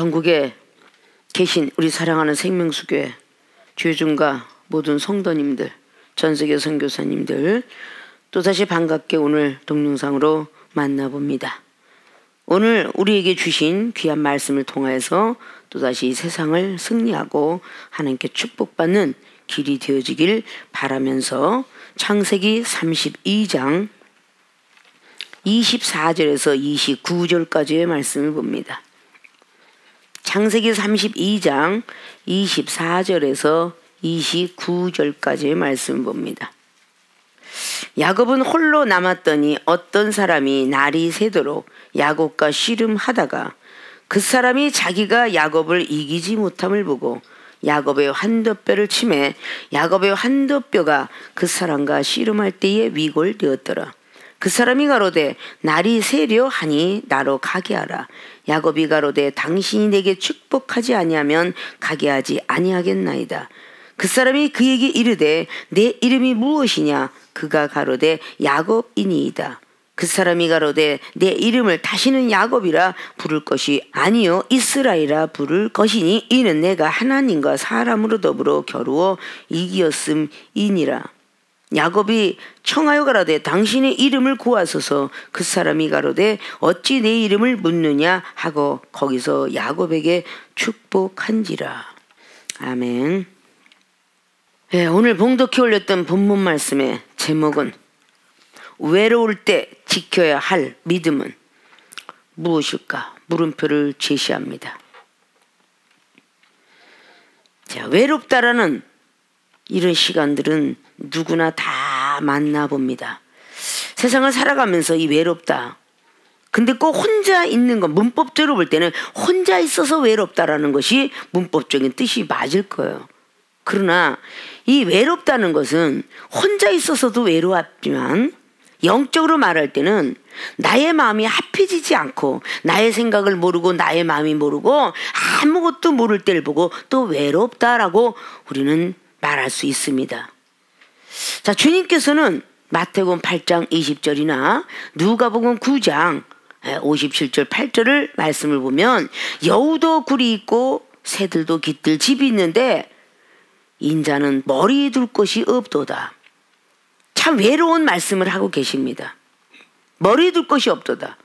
전국에 계신 우리 사랑하는 생명수교회 주중과 모든 성도님들, 전세계 선교사님들, 또다시 반갑게 오늘 동영상으로 만나봅니다. 오늘 우리에게 주신 귀한 말씀을 통하여서 또다시 세상을 승리하고 하나님께 축복받는 길이 되어지길 바라면서 창세기 32장 24절에서 29절까지의 말씀을 봅니다. 창세기 32장 24절에서 29절까지의 말씀을 봅니다. 야곱은 홀로 남았더니 어떤 사람이 날이 새도록 야곱과 씨름하다가 그 사람이 자기가 야곱을 이기지 못함을 보고 야곱의 환도뼈를 치매 야곱의 환도뼈가 그 사람과 씨름할 때에 위골되었더라. 그 사람이 가로되 날이 새려 하니 나로 가게 하라. 야곱이 가로되 당신이 내게 축복하지 아니하면 가게 하지 아니하겠나이다. 그 사람이 그에게 이르되 내 이름이 무엇이냐? 그가 가로되 야곱이니이다. 그 사람이 가로되 내 이름을 다시는 야곱이라 부를 것이 아니요 이스라엘이라 부를 것이니 이는 내가 하나님과 사람으로 더불어 겨루어 이기었음이니라. 야곱이 청하여 가로되 당신의 이름을 구하소서. 그 사람이 가로되 어찌 내 이름을 묻느냐 하고 거기서 야곱에게 축복한지라. 아멘. 네, 오늘 봉독해 올렸던 본문 말씀의 제목은 외로울 때 지켜야 할 믿음은 무엇일까? 물음표를 제시합니다. 자, 외롭다라는 이런 시간들은 누구나 다 만나봅니다. 세상을 살아가면서 이 외롭다. 근데 꼭 혼자 있는 건 문법적으로 볼 때는 혼자 있어서 외롭다라는 것이 문법적인 뜻이 맞을 거예요. 그러나 이 외롭다는 것은 혼자 있어서도 외로웠지만 영적으로 말할 때는 나의 마음이 합해지지 않고 나의 생각을 모르고 나의 마음이 모르고 아무것도 모를 때를 보고 또 외롭다라고 우리는 말할 수 있습니다. 자, 주님께서는 마태복음 8장 20절이나 누가복음 9장 57절 8절을 말씀을 보면 여우도 굴이 있고 새들도 깃들 집이 있는데 인자는 머리 둘 곳이 없도다. 참 외로운 말씀을 하고 계십니다. 머리 둘 곳이 없도다.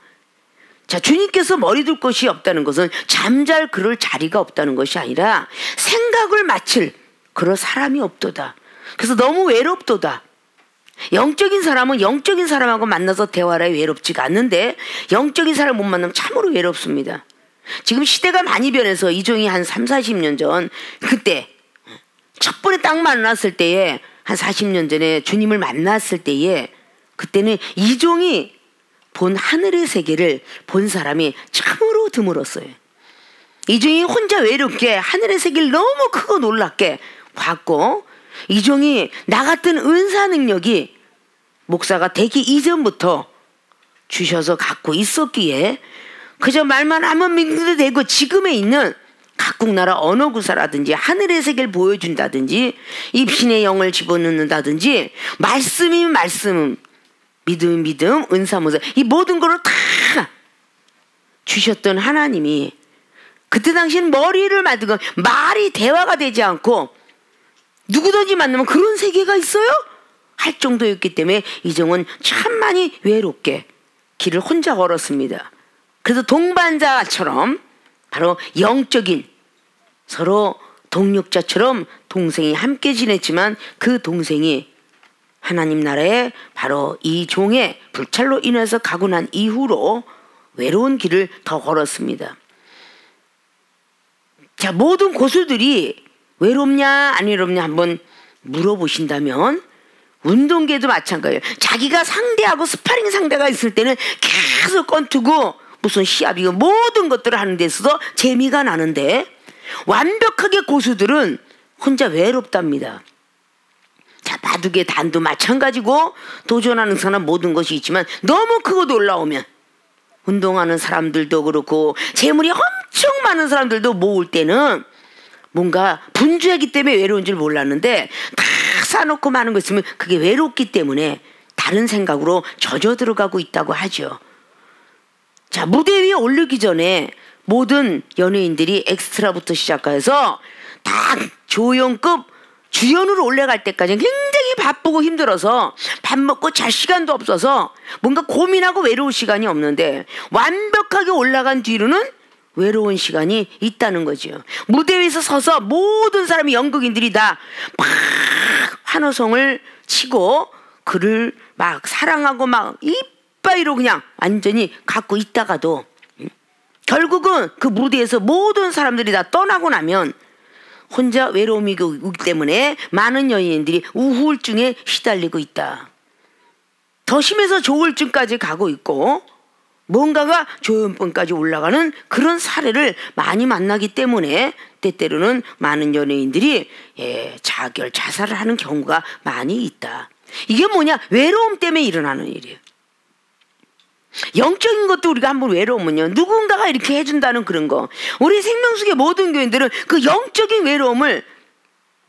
자, 주님께서 머리 둘 곳이 없다는 것은 잠잘 그럴 자리가 없다는 것이 아니라 생각을 마칠 그럴 사람이 없도다. 그래서 너무 외롭도다. 영적인 사람은 영적인 사람하고 만나서 대화를 해 외롭지가 않는데 영적인 사람을 못 만나면 참으로 외롭습니다. 지금 시대가 많이 변해서 이종이 한 30-40년 전 그때 첫 번에 딱 만났을 때에 한 40년 전에 주님을 만났을 때에 그때는 이종이 본 하늘의 세계를 본 사람이 참으로 드물었어요. 이종이 혼자 외롭게 하늘의 세계를 너무 크고 놀랍게 봤고 이종이 나 같은 은사 능력이 목사가 되기 이전부터 주셔서 갖고 있었기에 그저 말만 하면 믿는 되고 지금에 있는 각국 나라 언어 구사라든지 하늘의 세계를 보여준다든지 입신의 영을 집어넣는다든지 말씀이면 말씀, 믿음이면 믿음, 은사무사 이 모든 것을 다 주셨던 하나님이 그때 당시엔 머리를 만들고 말이 대화가 되지 않고 누구든지 만나면 그런 세계가 있어요? 할 정도였기 때문에 이종은 참 많이 외롭게 길을 혼자 걸었습니다. 그래서 동반자처럼 바로 영적인 서로 동력자처럼 동생이 함께 지냈지만 그 동생이 하나님 나라에 바로 이 종의 불찰로 인해서 가고 난 이후로 외로운 길을 더 걸었습니다. 자, 모든 고수들이 외롭냐 안 외롭냐 한번 물어보신다면 운동계도 마찬가지예요. 자기가 상대하고 스파링 상대가 있을 때는 계속 건투고 무슨 시합이고 모든 것들을 하는 데 있어서 재미가 나는데 완벽하게 고수들은 혼자 외롭답니다. 자, 바둑의 단도 마찬가지고 도전하는 사람 모든 것이 있지만 너무 크고 놀라우면 운동하는 사람들도 그렇고 재물이 엄청 많은 사람들도 모을 때는 뭔가 분주하기 때문에 외로운 줄 몰랐는데 다 쌓아놓고 많은 거 있으면 그게 외롭기 때문에 다른 생각으로 젖어 들어가고 있다고 하죠. 자, 무대 위에 올리기 전에 모든 연예인들이 엑스트라부터 시작해서 다 조연급 주연으로 올라갈 때까지 굉장히 바쁘고 힘들어서 밥 먹고 잘 시간도 없어서 뭔가 고민하고 외로울 시간이 없는데, 완벽하게 올라간 뒤로는 외로운 시간이 있다는 거죠. 무대 위에서 서서 모든 사람이, 연극인들이 다 막 환호성을 치고 그를 막 사랑하고 막 이빠이로 그냥 완전히 갖고 있다가도 결국은 그 무대에서 모든 사람들이 다 떠나고 나면 혼자 외로움이 오기 때문에 많은 연예인들이 우울증에 시달리고 있다. 더 심해서 조울증까지 가고 있고 뭔가가 조현병까지 올라가는 그런 사례를 많이 만나기 때문에 때때로는 많은 연예인들이 자결, 자살을 하는 경우가 많이 있다. 이게 뭐냐? 외로움 때문에 일어나는 일이에요. 영적인 것도 우리가 한번 외로우면요, 누군가가 이렇게 해준다는 그런 거, 우리 생명수의 모든 교인들은 그 영적인 외로움을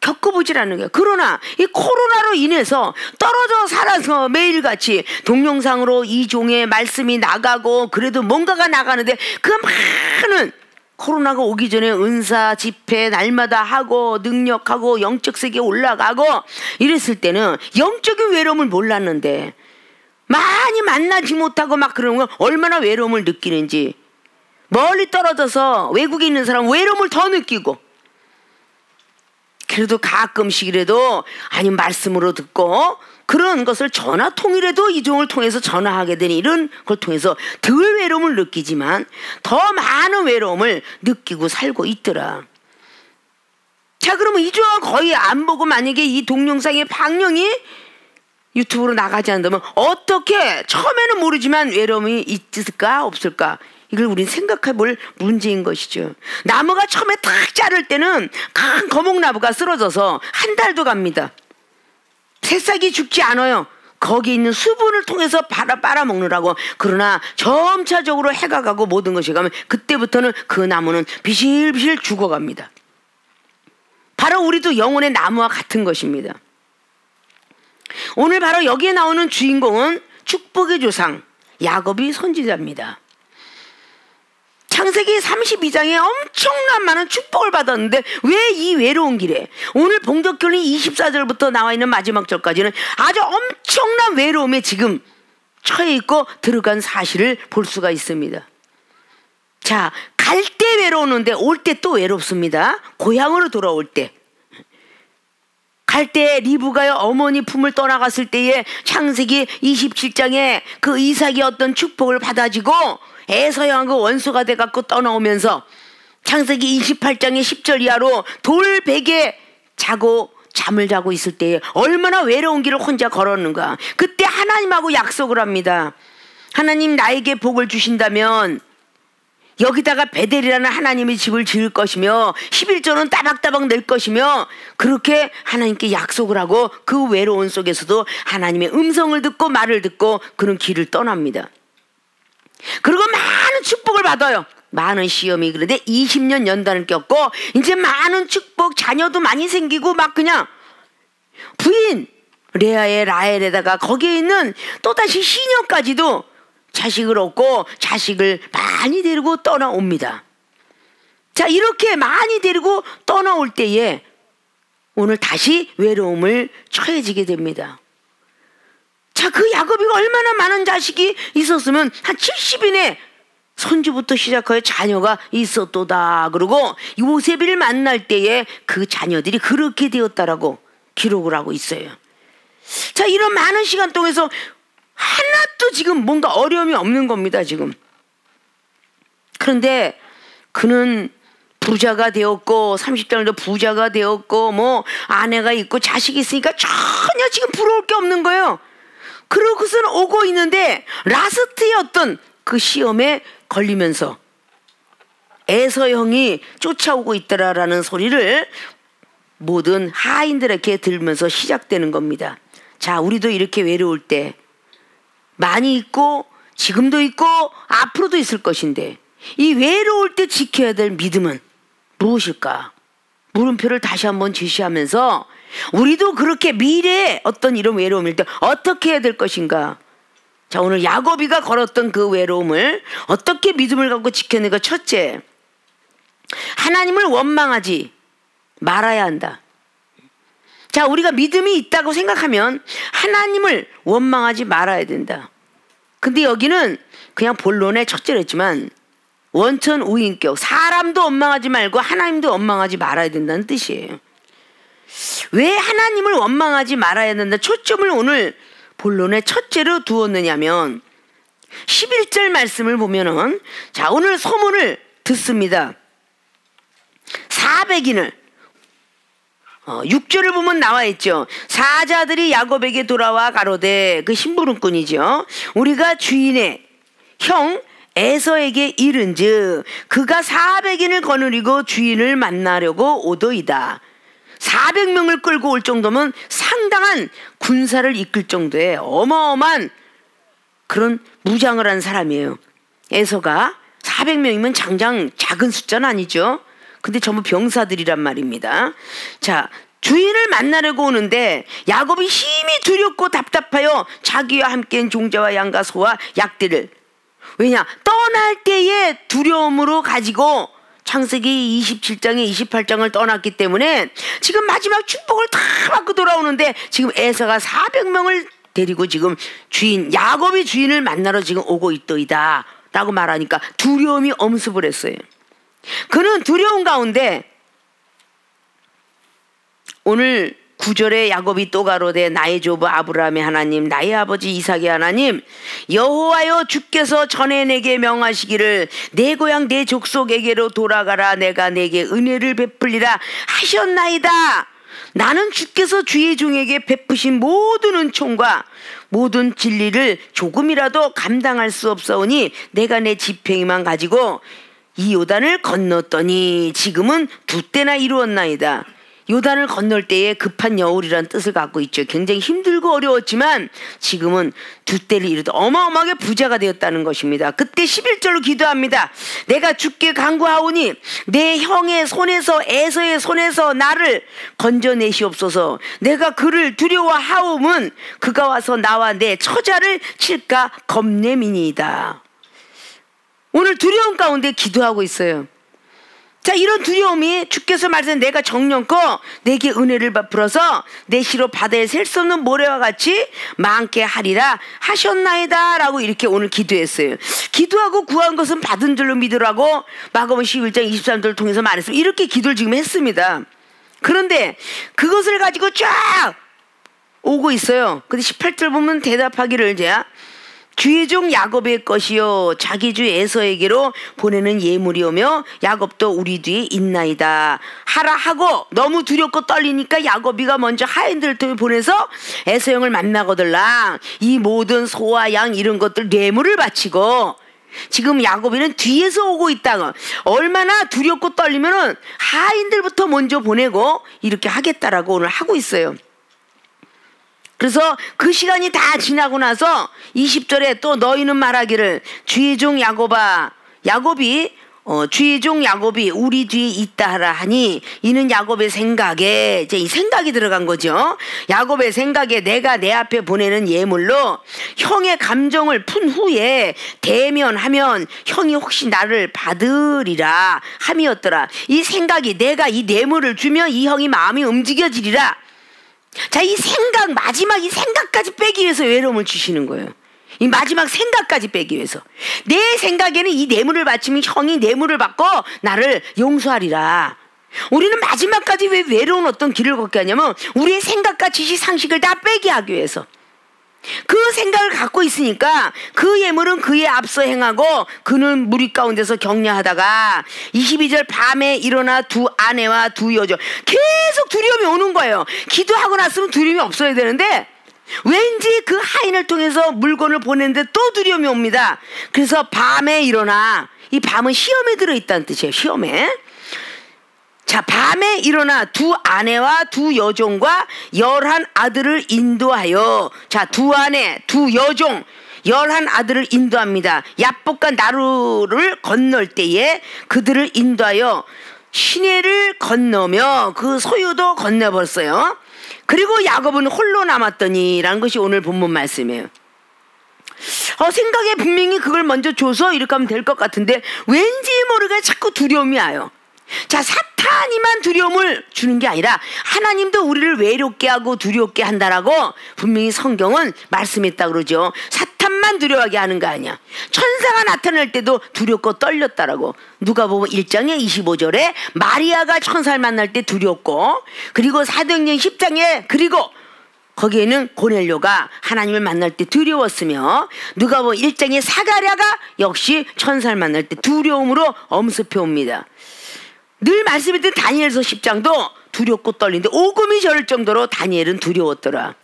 겪어보질 않는 거예요. 그러나 이 코로나로 인해서 떨어져 살아서 매일같이 동영상으로 이종의 말씀이 나가고 그래도 뭔가가 나가는데, 그 많은 코로나가 오기 전에 은사 집회 날마다 하고 능력하고 영적 세계에 올라가고 이랬을 때는 영적인 외로움을 몰랐는데, 많이 만나지 못하고 막 그러는 건 얼마나 외로움을 느끼는지, 멀리 떨어져서 외국에 있는 사람은 외로움을 더 느끼고, 그래도 가끔씩이라도 아니 말씀으로 듣고 그런 것을 전화 통이라도 이종을 통해서 전화하게 되니 이런 걸 통해서 덜 외로움을 느끼지만 더 많은 외로움을 느끼고 살고 있더라. 자, 그러면 이종은 거의 안 보고 만약에 이 동영상의 방영이 유튜브로 나가지 않는다면 어떻게, 처음에는 모르지만 외로움이 있을까 없을까, 이걸 우리는 생각해 볼 문제인 것이죠. 나무가 처음에 탁 자를 때는 큰 거목나무가 쓰러져서 한 달도 갑니다. 새싹이 죽지 않아요. 거기 있는 수분을 통해서 빨아먹느라고. 그러나 점차적으로 해가 가고 모든 것이 가면 그때부터는 그 나무는 비실비실 죽어갑니다. 바로 우리도 영혼의 나무와 같은 것입니다. 오늘 바로 여기에 나오는 주인공은 축복의 조상 야곱이 선지자입니다. 창세기 32장에 엄청난 많은 축복을 받았는데 왜 이 외로운 길에, 오늘 봉독교리 24절부터 나와 있는 마지막 절까지는 아주 엄청난 외로움에 지금 처해 있고 들어간 사실을 볼 수가 있습니다. 자, 갈 때 외로우는데 올 때 또 외롭습니다. 고향으로 돌아올 때. 갈 때 리브가의 어머니 품을 떠나갔을 때에 창세기 27장에 그 이삭이 어떤 축복을 받아지고 에서양과 원수가 돼갖고 떠나오면서 창세기 28장의 10절 이하로 돌베개 자고 잠을 자고 있을 때에 얼마나 외로운 길을 혼자 걸었는가. 그때 하나님하고 약속을 합니다. 하나님 나에게 복을 주신다면 여기다가 베델이라는 하나님의 집을 지을 것이며 11조는 따박따박 낼 것이며, 그렇게 하나님께 약속을 하고 그 외로움 속에서도 하나님의 음성을 듣고 말을 듣고 그런 길을 떠납니다. 그리고 많은 축복을 받아요. 많은 시험이, 그런데 20년 연단을 겪고 이제 많은 축복, 자녀도 많이 생기고 막 그냥 부인 레아의 라헬에다가 거기에 있는 또다시 시녀까지도 자식을 얻고 자식을 많이 데리고 떠나옵니다. 자, 이렇게 많이 데리고 떠나올 때에 오늘 다시 외로움을 처해지게 됩니다. 자, 그 야곱이 얼마나 많은 자식이 있었으면 한 70인의 손주부터 시작하여 자녀가 있었도다. 그리고 요셉을 만날 때에 그 자녀들이 그렇게 되었다라고 기록을 하고 있어요. 자, 이런 많은 시간 동안에서 하나도 지금 뭔가 어려움이 없는 겁니다, 지금. 그런데 그는 부자가 되었고 30장도 부자가 되었고 뭐 아내가 있고 자식이 있으니까 전혀 지금 부러울 게 없는 거예요. 그러고선 오고 있는데 라스트의 어떤 그 시험에 걸리면서 에서 형이 쫓아오고 있더라라는 소리를 모든 하인들에게 들으면서 시작되는 겁니다. 자, 우리도 이렇게 외로울 때 많이 있고 지금도 있고 앞으로도 있을 것인데, 이 외로울 때 지켜야 될 믿음은 무엇일까? 물음표를 다시 한번 제시하면서 우리도 그렇게 미래에 어떤 이런 외로움일 때 어떻게 해야 될 것인가? 자, 오늘 야곱이가 걸었던 그 외로움을 어떻게 믿음을 갖고 지켜내가, 첫째, 하나님을 원망하지 말아야 한다. 자, 우리가 믿음이 있다고 생각하면 하나님을 원망하지 말아야 된다. 근데 여기는 그냥 본론의 첫째랬지만 원천 우인격, 사람도 원망하지 말고 하나님도 원망하지 말아야 된다는 뜻이에요. 왜 하나님을 원망하지 말아야 된다? 초점을 오늘 본론의 첫째로 두었느냐면 11절 말씀을 보면은, 자, 오늘 소문을 듣습니다. 400인을 6절을 보면 나와 있죠. 사자들이 야곱에게 돌아와 가로되, 그 심부름꾼이죠, 우리가 주인의 형 에서에게 이른즉 그가 400인을 거느리고 주인을 만나려고 오더이다. 400명을 끌고 올 정도면 상당한 군사를 이끌 정도의 어마어마한 그런 무장을 한 사람이에요. 에서가 400명이면 장장 작은 숫자는 아니죠. 근데 전부 병사들이란 말입니다. 자, 주인을 만나려고 오는데 야곱이 힘이 두렵고 답답하여 자기와 함께한 종자와 양과 소와 약들을, 왜냐, 떠날 때의 두려움으로 가지고 창세기 27장에 28장을 떠났기 때문에 지금 마지막 축복을 다 받고 돌아오는데 지금 에서가 400명을 데리고 지금 주인, 야곱이 주인을 만나러 지금 오고 있더이다 라고 말하니까 두려움이 엄습을 했어요. 그는 두려운 가운데 오늘 9절에 야곱이 또 가로되, 나의 조부 아브라함의 하나님, 나의 아버지 이삭의 하나님, 여호와여, 주께서 전에 내게 명하시기를 내 고향 내 족속에게로 돌아가라, 내가 내게 은혜를 베풀리라 하셨나이다. 나는 주께서 주의 종에게 베푸신 모든 은총과 모든 진리를 조금이라도 감당할 수 없사오니 내가 내 지팡이만 가지고 이 요단을 건넜더니 지금은 두 때나 이루었나이다. 요단을 건널 때에 급한 여울이라는 뜻을 갖고 있죠. 굉장히 힘들고 어려웠지만 지금은 두 때를 이루다 어마어마하게 부자가 되었다는 것입니다. 그때 11절로 기도합니다. 내가 주께 간구하오니 내 형의 손에서, 에서의 손에서 나를 건져내시옵소서. 내가 그를 두려워하오면 그가 와서 나와 내 처자를 칠까 겁내미니이다. 오늘 두려움 가운데 기도하고 있어요. 자, 이런 두려움이 주께서 말씀하신 내가 정령껏 내게 은혜를 베풀어서 내 시로 바다에 셀 수 없는 모래와 같이 많게 하리라 하셨나이다 라고 이렇게 오늘 기도했어요. 기도하고 구한 것은 받은 줄로 믿으라고 마가복음 11장 23절을 통해서 말했습니다. 이렇게 기도를 지금 했습니다. 그런데 그것을 가지고 쫙 오고 있어요. 근데 18절 보면 대답하기를, 이제 주의 종 야곱의 것이요 자기 주 에서에게로 보내는 예물이오며 야곱도 우리 뒤에 있나이다 하라 하고, 너무 두렵고 떨리니까 야곱이가 먼저 하인들을 통해 보내서 에서 형을 만나거들라 이 모든 소와 양 이런 것들 뇌물을 바치고, 지금 야곱이는 뒤에서 오고 있다가 얼마나 두렵고 떨리면은 하인들부터 먼저 보내고 이렇게 하겠다라고 오늘 하고 있어요. 그래서 그 시간이 다 지나고 나서 20절에 또 너희는 말하기를 주의 종 야곱아, 야곱이 주의 종 야곱이 우리 뒤에 있다 하라 하니, 이는 야곱의 생각에, 이제 이 생각이 들어간 거죠. 야곱의 생각에 내가 내 앞에 보내는 예물로 형의 감정을 푼 후에 대면하면 형이 혹시 나를 받으리라 함이었더라. 이 생각이, 내가 이 뇌물을 주면 이 형이 마음이 움직여지리라. 자, 이 생각, 마지막 이 생각까지 빼기 위해서 외로움을 주시는 거예요. 이 마지막 생각까지 빼기 위해서. 내 생각에는 이 뇌물을 바치면 형이 뇌물을 받고 나를 용서하리라. 우리는 마지막까지 왜 외로운 어떤 길을 걷게 하냐면 우리의 생각과 지식, 상식을 다 빼게 하기 위해서. 그 생각을 갖고 있으니까 그 예물은 그에 앞서 행하고 그는 무리 가운데서 격려하다가 22절 밤에 일어나 두 아내와 두 여종, 계속 두려움이 오는 거예요. 기도하고 났으면 두려움이 없어야 되는데 왠지 그 하인을 통해서 물건을 보내는데 또 두려움이 옵니다. 그래서 밤에 일어나, 이 밤은 시험에 들어있다는 뜻이에요. 시험에. 자, 밤에 일어나 두 아내와 두 여종과 11 아들을 인도하여, 자, 두 아내, 두 여종, 11 아들을 인도합니다. 야복과 나루를 건널 때에 그들을 인도하여 시내를 건너며 그 소유도 건너버렸어요. 그리고 야곱은 홀로 남았더니 라는 것이 오늘 본문 말씀이에요. 생각에 분명히 그걸 먼저 줘서 이렇게 하면 될 것 같은데 왠지 모르게 자꾸 두려움이 와요. 자, 사탄이만 두려움을 주는 게 아니라 하나님도 우리를 외롭게 하고 두렵게 한다라고 분명히 성경은 말씀했다 그러죠. 사탄만 두려워하게 하는 거 아니야. 천사가 나타날 때도 두렵고 떨렸다라고. 누가복음 1장에 25절에 마리아가 천사를 만날 때 두렵고, 그리고 사도행전 10장에 그리고 거기에는 고넬료가 하나님을 만날 때 두려웠으며, 누가복음 1장에 사가랴가 역시 천사를 만날 때 두려움으로 엄습해 옵니다. 늘 말씀했던 다니엘서 10장도 두렵고 떨리는데 오금이 저릴 정도로 다니엘은 두려웠더라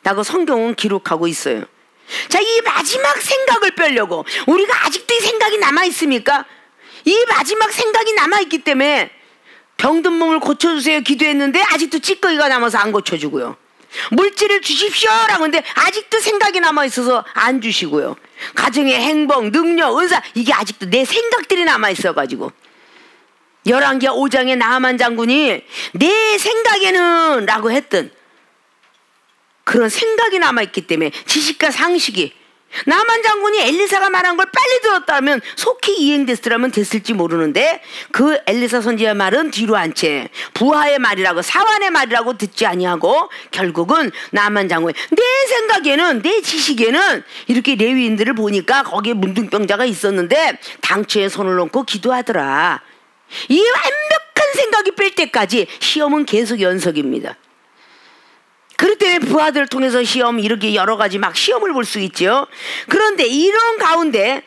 라고 성경은 기록하고 있어요. 자, 이 마지막 생각을 빼려고 우리가 아직도 이 생각이 남아있습니까? 이 마지막 생각이 남아있기 때문에 병든 몸을 고쳐주세요 기도했는데 아직도 찌꺼기가 남아서 안 고쳐주고요. 물질을 주십시오 라고 하는데 아직도 생각이 남아있어서 안 주시고요. 가정의 행복, 능력, 은사, 이게 아직도 내 생각들이 남아있어가지고, 열왕기하 5장에 나하만 장군이 내 생각에는 라고 했던 그런 생각이 남아있기 때문에 지식과 상식이, 나하만 장군이 엘리사가 말한 걸 빨리 들었다면 속히 이행됐으라면 됐을지 모르는데 그 엘리사 선지자의 말은 뒤로 한 채 부하의 말이라고 사환의 말이라고 듣지 아니하고 결국은 나하만 장군이 내 생각에는, 내 지식에는, 이렇게 레위인들을 보니까 거기에 문둥병자가 있었는데 당초에 손을 얹고 기도하더라. 이 완벽한 생각이 뺄 때까지 시험은 계속 연속입니다. 그렇기 때문에 부하들을 통해서 시험, 이렇게 여러 가지 막 시험을 볼 수 있죠. 그런데 이런 가운데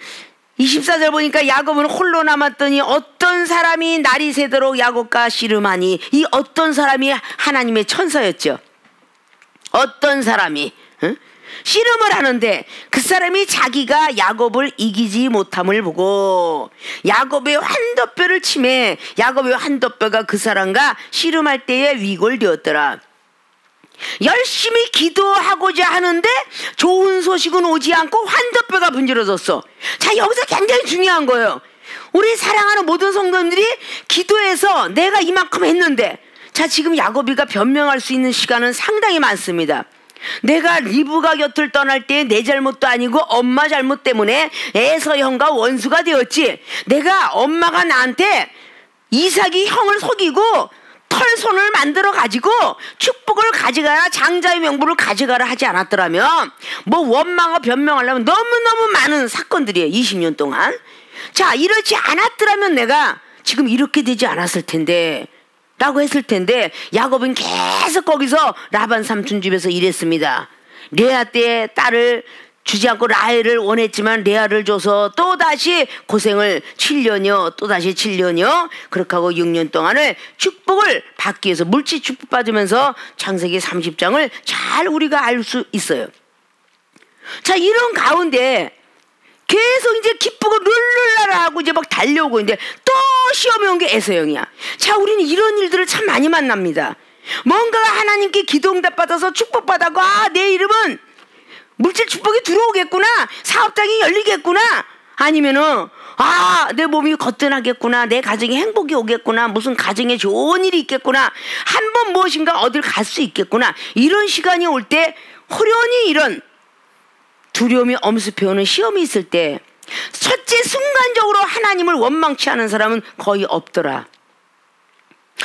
24절 보니까 야곱은 홀로 남았더니 어떤 사람이 날이 새도록 야곱과 씨름하니, 이 어떤 사람이 하나님의 천사였죠. 어떤 사람이 씨름을 하는데 그 사람이 자기가 야곱을 이기지 못함을 보고 야곱의 환도뼈를 치매 야곱의 환도뼈가 그 사람과 씨름할 때에 위골되었더라. 열심히 기도하고자 하는데 좋은 소식은 오지 않고 환도뼈가 분질러졌어. 자, 여기서 굉장히 중요한 거예요. 우리 사랑하는 모든 성도님들이 기도해서 내가 이만큼 했는데, 자, 지금 야곱이가 변명할 수 있는 시간은 상당히 많습니다. 내가 리브가 곁을 떠날 때 내 잘못도 아니고 엄마 잘못 때문에 에서 형과 원수가 되었지. 내가 엄마가 나한테 이삭이 형을 속이고 털손을 만들어 가지고 축복을 가져가라, 장자의 명부를 가져가라 하지 않았더라면 뭐 원망하고 변명하려면 너무너무 많은 사건들이에요. 20년 동안. 자, 이렇지 않았더라면 내가 지금 이렇게 되지 않았을 텐데 라고 했을 텐데, 야곱은 계속 거기서 라반 삼촌 집에서 일했습니다. 레아 때의 딸을 주지 않고 라헬을 원했지만 레아를 줘서 또다시 고생을 7년여, 또다시 7년여, 그렇게 하고 6년 동안을 축복을 받기 위해서 물질 축복 받으면서 창세기 30장을 잘 우리가 알 수 있어요. 자, 이런 가운데 계속 이제 기쁘고 룰루라라 하고 이제 막 달려오고 있는데 또 시험이 온 게 에서형이야. 자, 우리는 이런 일들을 참 많이 만납니다. 뭔가가 하나님께 기도 응답 받아서 축복받아고, 아, 내 이름은 물질 축복이 들어오겠구나, 사업장이 열리겠구나, 아니면은 아, 내 몸이 거뜬하겠구나, 내 가정에 행복이 오겠구나, 무슨 가정에 좋은 일이 있겠구나, 한 번 무엇인가 어딜 갈 수 있겠구나, 이런 시간이 올 때 호련히 이런 두려움이 엄습해오는 시험이 있을 때 첫째 순간적으로 하나님을 원망치 않은 사람은 거의 없더라.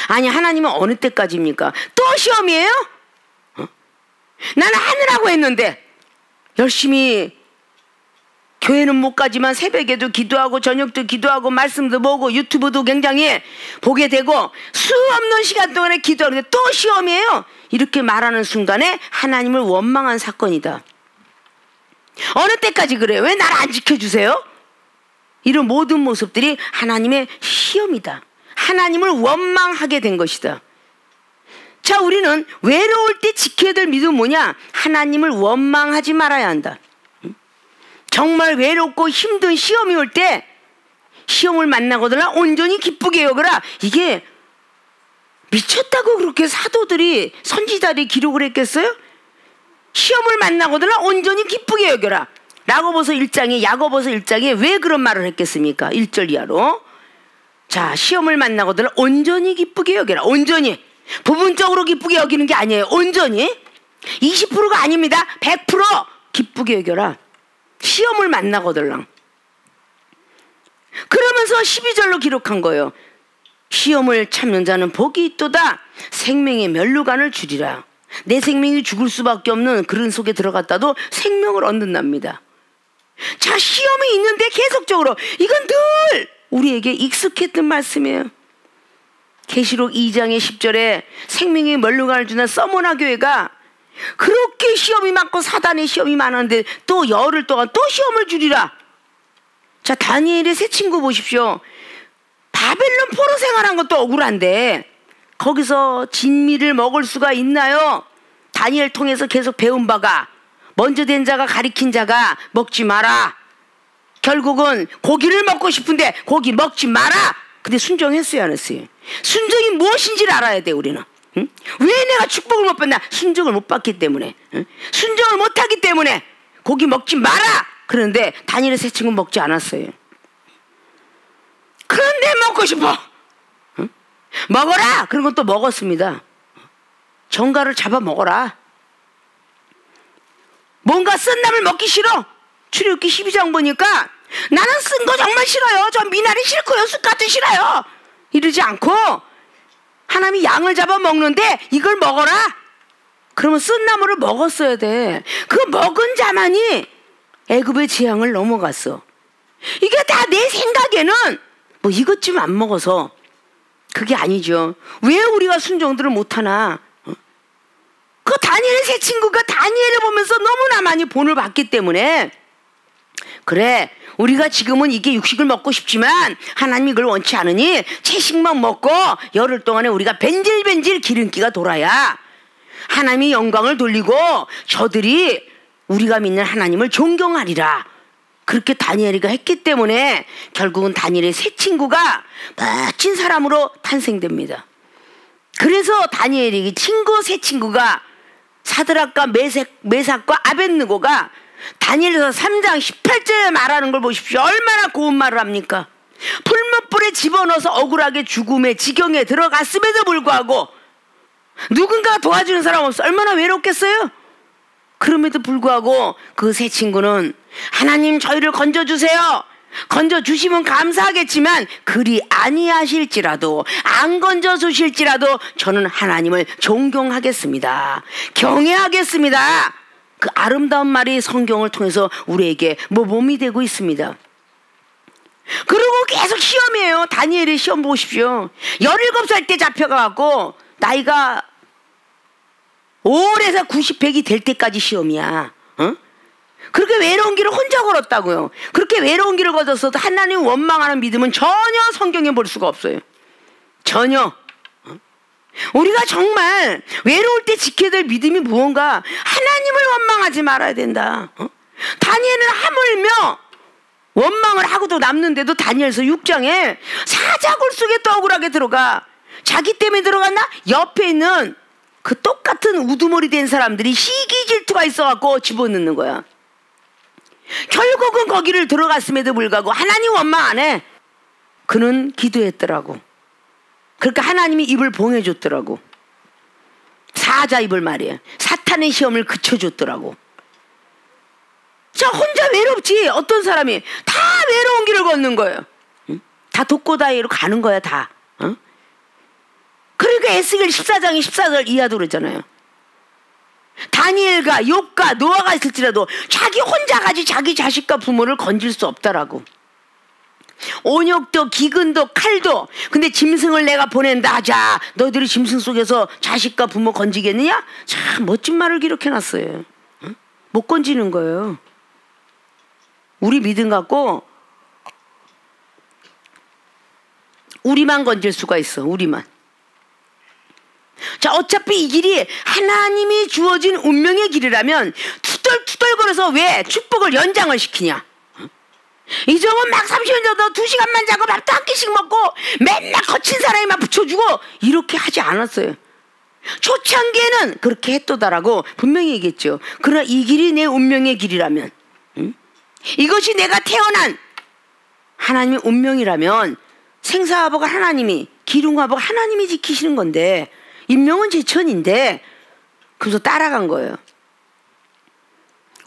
아니, 하나님은 어느 때까지입니까? 또 시험이에요? 나는 하느라고 했는데 열심히 교회는 못 가지만 새벽에도 기도하고 저녁도 기도하고 말씀도 보고 유튜브도 굉장히 보게 되고 수없는 시간 동안에 기도하는데 또 시험이에요? 이렇게 말하는 순간에 하나님을 원망한 사건이다. 어느 때까지 그래요? 왜 나를 안 지켜주세요? 이런 모든 모습들이 하나님의 시험이다. 하나님을 원망하게 된 것이다. 자, 우리는 외로울 때 지켜야 될 믿음은 뭐냐? 하나님을 원망하지 말아야 한다. 정말 외롭고 힘든 시험이 올 때 시험을 만나거나 온전히 기쁘게 여겨라. 이게 미쳤다고 그렇게 사도들이, 선지자들이 기록을 했겠어요? 시험을 만나거나 온전히 기쁘게 여겨라. 야고보서 1장에 왜 그런 말을 했겠습니까? 1절 이하로. 자, 시험을 만나거나 온전히 기쁘게 여겨라. 온전히. 부분적으로 기쁘게 여기는 게 아니에요. 온전히. 20%가 아닙니다. 100% 기쁘게 여겨라. 시험을 만나거들랑. 그러면서 12절로 기록한 거예요. 시험을 참는 자는 복이 있도다. 생명의 멸류관을 주리라. 내 생명이 죽을 수밖에 없는 그런 속에 들어갔다도 생명을 얻는답니다. 자, 시험이 있는데 계속적으로 이건 늘 우리에게 익숙했던 말씀이에요. 계시록 2장의 10절에 생명의 멸류관을 주는 서머나 교회가 그렇게 시험이 많고 사단의 시험이 많은데 또 열흘 동안 또 시험을 주리라. 자, 다니엘의 세 친구 보십시오. 바벨론 포로 생활한 것도 억울한데 거기서 진미를 먹을 수가 있나요? 다니엘 통해서 계속 배운 바가 먼저 된 자가 가리킨 자가 먹지 마라. 결국은 고기를 먹고 싶은데 고기 먹지 마라. 근데 순종했어요, 안 했어요? 순종이 무엇인지를 알아야 돼, 우리는. 응? 왜 내가 축복을 못 받나? 순종을 못 받기 때문에. 응? 순종을 못하기 때문에 고기 먹지 마라. 그런데 다니엘의 세 친구는 먹지 않았어요. 그런데 먹고 싶어. 응? 먹어라. 그런 건 또 먹었습니다. 정가를 잡아 먹어라. 뭔가 쓴 납을 먹기 싫어. 출애굽기 12장 보니까 나는 쓴 거 정말 싫어요. 저 미나리 싫고요. 쑥갓도 싫어요. 이러지 않고 하나님이 양을 잡아 먹는데 이걸 먹어라. 그러면 쓴 나물을 먹었어야 돼. 그 먹은 자만이 애굽의 재앙을 넘어갔어. 이게 다 내 생각에는 뭐 이것 좀 안 먹어서 그게 아니죠. 왜 우리가 순종들을 못하나? 그 다니엘의 세 친구가 다니엘을 보면서 너무나 많이 본을 받기 때문에 그래, 우리가 지금은 이게 육식을 먹고 싶지만 하나님이 이걸 원치 않으니 채식만 먹고 열흘 동안에 우리가 벤질벤질 기름기가 돌아야 하나님이 영광을 돌리고 저들이 우리가 믿는 하나님을 존경하리라. 그렇게 다니엘이가 했기 때문에 결국은 다니엘의 세 친구가 멋진 사람으로 탄생됩니다. 그래서 다니엘이 친구 세 친구가 사드락과 메삭과 아벳느고가 다니엘서 3장 18절에 말하는 걸 보십시오. 얼마나 고운 말을 합니까? 풀무불에 집어넣어서 억울하게 죽음의 지경에 들어갔음에도 불구하고 누군가 도와주는 사람 없어. 얼마나 외롭겠어요? 그럼에도 불구하고 그 세 친구는 하나님 저희를 건져주세요. 건져주시면 감사하겠지만 그리 아니하실지라도 안 건져주실지라도 저는 하나님을 존경하겠습니다. 경외하겠습니다. 그 아름다운 말이 성경을 통해서 우리에게 모범이 되고 있습니다. 그리고 계속 시험이에요. 다니엘의 시험 보십시오. 17살 때 잡혀가고 나이가 5에서 90, 100이 될 때까지 시험이야. 어? 그렇게 외로운 길을 혼자 걸었다고요. 그렇게 외로운 길을 걸었어도 하나님 원망하는 믿음은 전혀 성경에 볼 수가 없어요. 전혀. 우리가 정말 외로울 때 지켜야 될 믿음이 무언가, 하나님을 원망하지 말아야 된다. 다니엘은 하물며 원망을 하고도 남는데도 다니엘서 6장에 사자굴 속에 또 억울하게 들어가. 자기 때문에 들어갔나? 옆에 있는 그 똑같은 우두머리 된 사람들이 시기 질투가 있어갖고 집어넣는 거야. 결국은 거기를 들어갔음에도 불구하고 하나님 원망 안 해. 그는 기도했더라고. 그러니까 하나님이 입을 봉해줬더라고. 사자 입을 말이에요. 사탄의 시험을 그쳐줬더라고. 자, 혼자 외롭지. 어떤 사람이 다 외로운 길을 걷는 거예요. 응? 다 독고다이로 가는 거야 다. 응? 그러니까 에스겔 14장에 14절 이하도 그러잖아요. 다니엘과 욥과 노아가 있을지라도 자기 혼자 가지 자기 자식과 부모를 건질 수 없다라고. 온역도 기근도 칼도, 근데 짐승을 내가 보낸다 하자. 너희들이 짐승 속에서 자식과 부모 건지겠느냐? 참 멋진 말을 기록해놨어요. 응? 못 건지는 거예요. 우리 믿음 갖고 우리만 건질 수가 있어. 우리만. 자, 어차피 이 길이 하나님이 주어진 운명의 길이라면 투덜투덜거려서 왜 축복을 연장을 시키냐? 이정은 막 30년 전도 2시간만 자고 밥도 한 끼씩 먹고 맨날 거친 사람이만 붙여주고 이렇게 하지 않았어요. 초창기에는 그렇게 했도다라고 분명히 얘기했죠. 그러나 이 길이 내 운명의 길이라면, 이것이 내가 태어난 하나님의 운명이라면 생사화복을 하나님이, 기름화복을 하나님이 지키시는 건데 인명은 제천인데 그래서 따라간 거예요.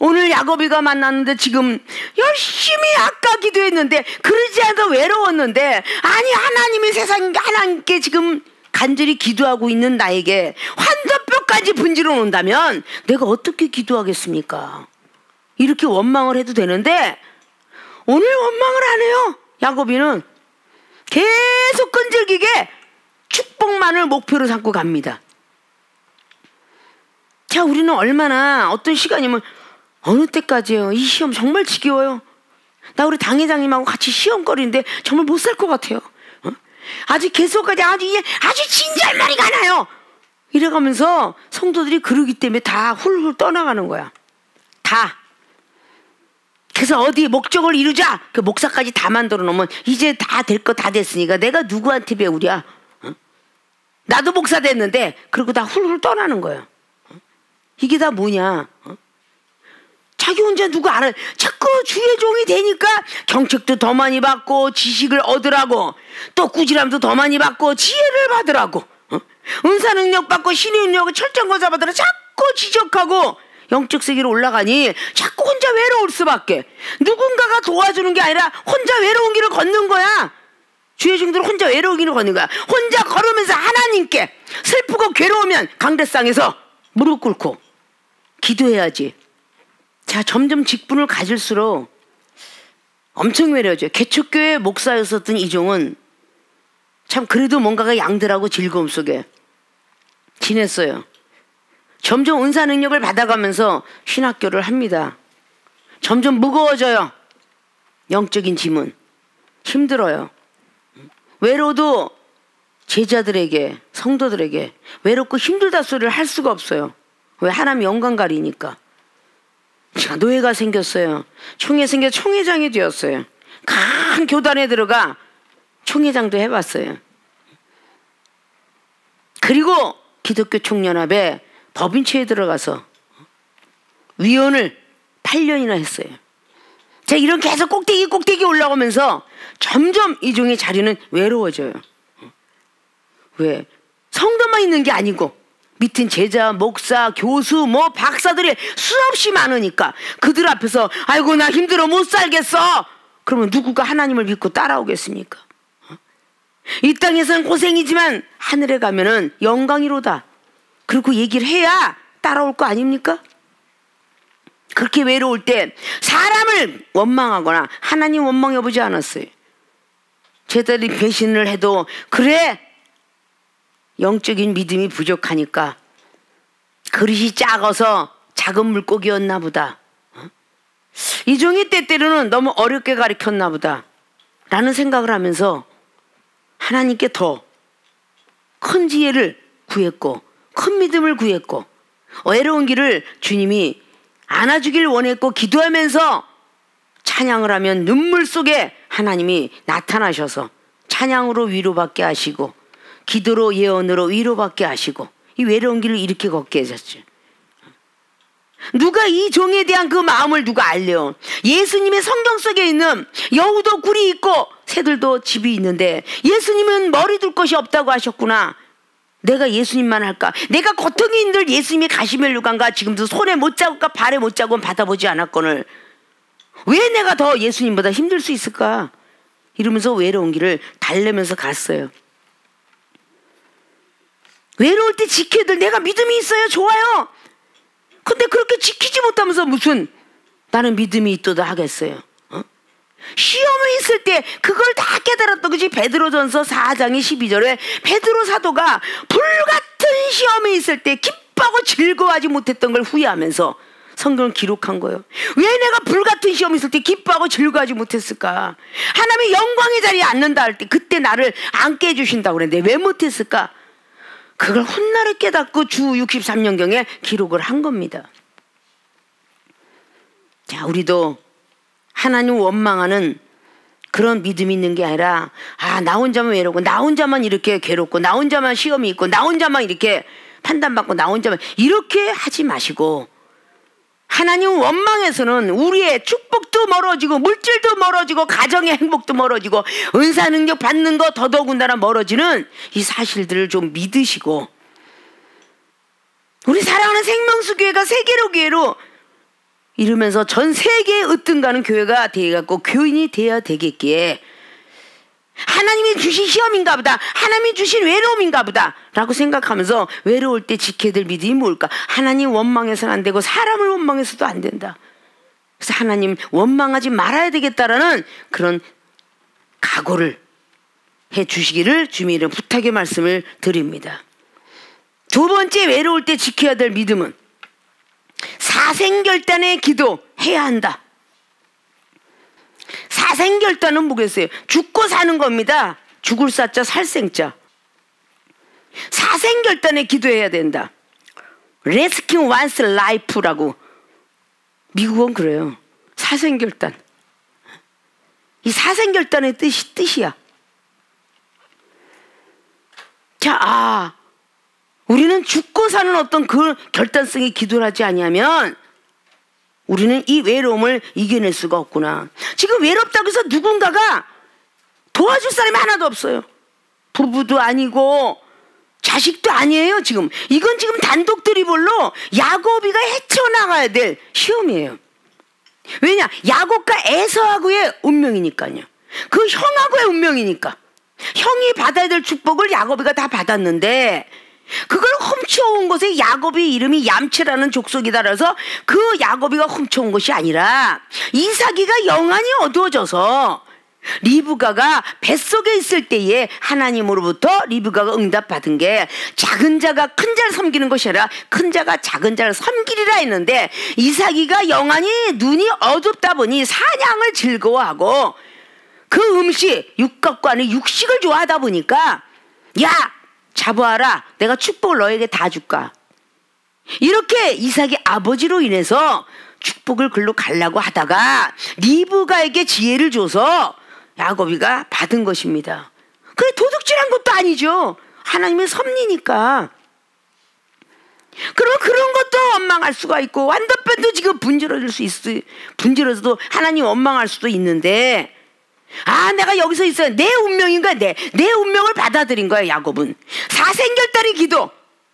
오늘 야곱이가 만났는데 지금 열심히 아까 기도했는데 그러지 않아도 외로웠는데 아니 하나님이 세상 하나님께 지금 간절히 기도하고 있는 나에게 환자뼈까지 분지러 온다면 내가 어떻게 기도하겠습니까? 이렇게 원망을 해도 되는데 오늘 원망을 안 해요. 야고보는 계속 끈질기게 축복만을 목표로 삼고 갑니다. 자, 우리는 얼마나 어떤 시간이면 어느 때까지요? 이 시험 정말 지겨워요. 나 우리 당회장님하고 같이 시험거리는데 정말 못 살 것 같아요. 아주 계속까지 아주 진절머리가 나요. 이래가면서 성도들이 그러기 때문에 다 훌훌 떠나가는 거야. 다. 그래서 어디 목적을 이루자. 그 목사까지 다 만들어 놓으면 이제 다 될 거 다 됐으니까 내가 누구한테 배우랴. 나도 목사 됐는데 그러고 다 훌훌 떠나는 거예요. 이게 다 뭐냐. 자기 혼자 누구 알아. 자꾸 주의 종이 되니까 경책도 더 많이 받고 지식을 얻으라고 또 꾸지람도 더 많이 받고 지혜를 받으라고 은사 능력 받고 신의 능력을 철저권사 받으라 자꾸 지적하고 영적 세계로 올라가니 자꾸 혼자 외로울 수밖에. 누군가가 도와주는 게 아니라 혼자 외로운 길을 걷는 거야. 주의 종들은 혼자 외로운 길을 걷는 거야. 혼자 걸으면서 하나님께 슬프고 괴로우면 강대상에서 무릎 꿇고 기도해야지. 자, 점점 직분을 가질수록 엄청 외로워져요. 개척교회 목사였었던 이종은 참 그래도 뭔가가 양들하고 즐거움 속에 지냈어요. 점점 은사 능력을 받아가면서 신학교를 합니다. 점점 무거워져요. 영적인 짐은. 힘들어요. 외로워도 제자들에게, 성도들에게 외롭고 힘들다 소리를 할 수가 없어요. 왜? 하나님 영광 가리니까. 제가 노예가 생겼어요. 총회장이 되었어요. 큰 교단에 들어가 총회장도 해봤어요. 그리고 기독교 총연합에 법인체에 들어가서 위원을 8년이나 했어요. 제가 이런 계속 꼭대기 올라오면서 점점 이종의 자리는 외로워져요. 왜? 성도만 있는 게 아니고 밑은 제자, 목사, 교수, 박사들이 수없이 많으니까 그들 앞에서 아이고 나 힘들어 못 살겠어. 그러면 누구가 하나님을 믿고 따라오겠습니까? 이 땅에서는 고생이지만 하늘에 가면은 영광이로다. 그렇게 얘기를 해야 따라올 거 아닙니까? 그렇게 외로울 때 사람을 원망하거나 하나님 원망해 보지 않았어요. 제자들이 배신을 해도 그래 영적인 믿음이 부족하니까 그릇이 작아서 작은 물고기였나 보다. 이종의 때때로는 너무 어렵게 가르쳤나 보다 라는 생각을 하면서 하나님께 더 큰 지혜를 구했고 큰 믿음을 구했고 외로운 길을 주님이 안아주길 원했고 기도하면서 찬양을 하면 눈물 속에 하나님이 나타나셔서 찬양으로 위로받게 하시고 기도로 예언으로 위로받게 하시고 이 외로운 길을 이렇게 걷게 하셨죠. 누가 이 종에 대한 그 마음을 누가 알려? 예수님의 성경 속에 있는 여우도 굴이 있고 새들도 집이 있는데 예수님은 머리 둘 것이 없다고 하셨구나. 내가 예수님만 할까? 내가 고통이 있는 예수님이 가시멜 루간가 지금도 손에 못 잡을까 발에 못 잡고 받아보지 않았거늘 왜 내가 더 예수님보다 힘들 수 있을까? 이러면서 외로운 길을 달래면서 갔어요. 외로울 때 지켜야 될 내가 믿음이 있어요. 좋아요. 근데 그렇게 지키지 못하면서 무슨 나는 믿음이 있도다 하겠어요. 시험이 있을 때 그걸 다 깨달았던 거지. 베드로전서 4장의 12절에 베드로 사도가 불같은 시험이 있을 때 기뻐하고 즐거워하지 못했던 걸 후회하면서 성경을 기록한 거예요. 왜 내가 불같은 시험이 있을 때 기뻐하고 즐거워하지 못했을까? 하나님의 영광의 자리에 앉는다 할 때 그때 나를 앉게 해주신다고 그랬는데 왜 못했을까? 그걸 훗날에 깨닫고 주 63년경에 기록을 한 겁니다. 자, 우리도 하나님 원망하는 그런 믿음이 있는 게 아니라 나 혼자만 외롭고 나 혼자만 이렇게 괴롭고 나 혼자만 시험이 있고 나 혼자만 이렇게 판단받고 나 혼자만 이렇게 하지 마시고 하나님 원망에서는 우리의 축복도 멀어지고 물질도 멀어지고 가정의 행복도 멀어지고 은사 능력 받는 거 더더군다나 멀어지는 이 사실들을 좀 믿으시고 우리 사랑하는 생명수 교회가 세계로 교회로 이러면서 전 세계에 으뜸가는 교회가 되어갖고 교인이 되어야 되겠기에 하나님이 주신 시험인가 보다, 하나님이 주신 외로움인가 보다 라고 생각하면서 외로울 때 지켜야 될 믿음이 뭘까? 하나님 원망해서는 안 되고 사람을 원망해서도 안 된다. 그래서 하나님 원망하지 말아야 되겠다라는 그런 각오를 해 주시기를 주님의 부탁의 말씀을 드립니다. 두 번째 외로울 때 지켜야 될 믿음은 사생결단의 기도 해야 한다. 사생결단은 뭐겠어요? 죽고 사는 겁니다. 죽을 사자 살생자. 사생결단에 기도해야 된다. Risking one's life라고 미국은 그래요. 사생결단. 이 사생결단의 뜻이야. 자, 우리는 죽고 사는 어떤 그 결단성의 기도를 하지 아니하면 우리는 이 외로움을 이겨낼 수가 없구나. 지금 외롭다고 해서 누군가가 도와줄 사람이 하나도 없어요. 부부도 아니고 자식도 아니에요. 지금 이건 지금 단독 드리블로 야곱이가 헤쳐나가야 될 시험이에요. 왜냐? 야곱과 에서하고의 운명이니까요. 그 형하고의 운명이니까. 형이 받아야 될 축복을 야곱이가 다 받았는데 그걸 훔쳐온 것에 야곱의 이름이 얌체라는 족속이다. 그래서 그 야곱이가 훔쳐온 것이 아니라 이삭이가 영안이 어두워져서 리브가가 뱃속에 있을 때에 하나님으로부터 리브가가 응답받은 게 작은 자가 큰 자를 섬기는 것이 아니라 큰 자가 작은 자를 섬기리라 했는데 이삭이가 영안이 눈이 어둡다 보니 사냥을 즐거워하고 그 음식 육각과 아닌 육식을 좋아하다 보니까 야 잡아와라 내가 축복을 너에게 다 줄까. 이렇게 이삭의 아버지로 인해서 축복을 글로 가려고 하다가 리브가에게 지혜를 줘서 야곱이가 받은 것입니다. 그래 도둑질한 것도 아니죠. 하나님의 섭리니까. 그럼 그런 것도 원망할 수가 있고 완도뼈도 지금 분질러질 수 있어요. 분질러서도 하나님 원망할 수도 있는데 내가 여기서 있어요. 내 운명인가? 내 운명을 받아들인 거야 야곱은. 사생결단의 기도.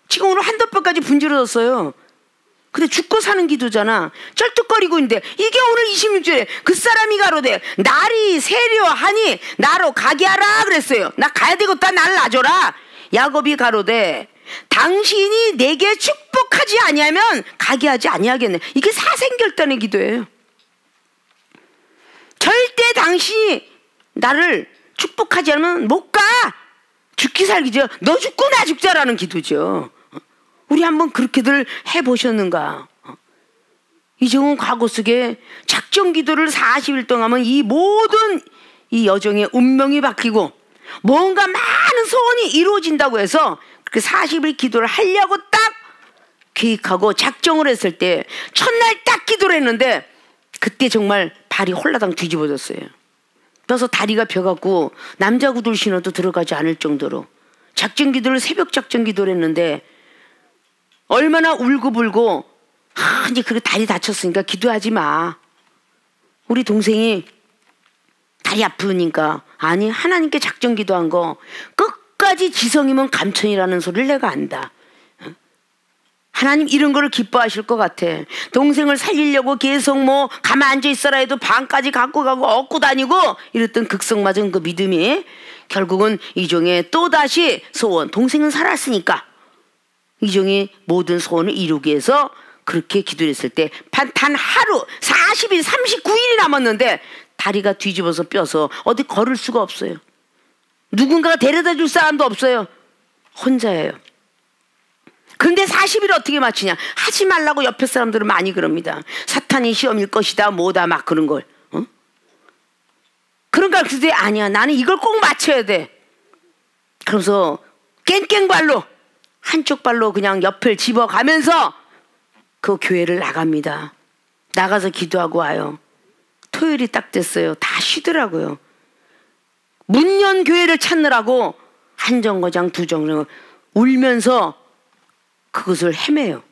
지금 오늘 한도뼈까지 분질러졌어요. 근데 죽고 사는 기도잖아. 쩔뚝거리고 있는데 이게 오늘 26절에 그 사람이 가로되 날이 세려하니 나로 가게 하라 그랬어요. 나 가야 되겠다. 날 놔줘라. 야곱이 가로되 당신이 내게 축복하지 아니하면 가게 하지 아니하겠네. 이게 사생결단의 기도예요. 절대 당신이 나를 축복하지 않으면 못 가. 죽기 살기죠. 너 죽고 나 죽자라는 기도죠. 우리 한번 그렇게들 해보셨는가? 이정은 과거 속에 작정 기도를 40일 동안 하면 이 모든 이 여정의 운명이 바뀌고 뭔가 많은 소원이 이루어진다고 해서 그렇게 40일 기도를 하려고 딱 계획하고 작정을 했을 때 첫날 딱 기도를 했는데 그때 정말 발이 홀라당 뒤집어졌어요. 그래서 다리가 벼갖고 남자 구두를 신어도 들어가지 않을 정도로 작정 기도를 새벽 작정 기도를 했는데 얼마나 울고불고 이제 그래 다리 다쳤으니까 기도하지 마. 우리 동생이 다리 아프니까 아니 하나님께 작정 기도한 거 끝까지 지성이면 감천이라는 소리를 내가 안다. 하나님 이런 거를 기뻐하실 것 같아. 동생을 살리려고 계속 뭐 가만 앉아 있어라 해도 방까지 갖고 가고 얻고 다니고 이랬던 극성맞은 그 믿음이 결국은 이종의 또다시 소원. 동생은 살았으니까 이종이 모든 소원을 이루기 위해서 그렇게 기도를 했을 때 단 하루 40일 39일이 남았는데 다리가 뒤집어서 뼈서 어디 걸을 수가 없어요. 누군가가 데려다 줄 사람도 없어요. 혼자예요. 그런데 40일 어떻게 맞추냐. 하지 말라고 옆에 사람들은 많이 그럽니다. 사탄이 시험일 것이다 뭐다 막 그런 걸. 그런가 그때 아니야 나는 이걸 꼭 맞춰야 돼. 그러면서 깽깽발로 한쪽 발로 그냥 옆을 집어가면서 그 교회를 나갑니다. 나가서 기도하고 와요. 토요일이 딱 됐어요. 다 쉬더라고요. 문연 교회를 찾느라고 한 정거장 두 정거장 울면서 그것을 헤매요.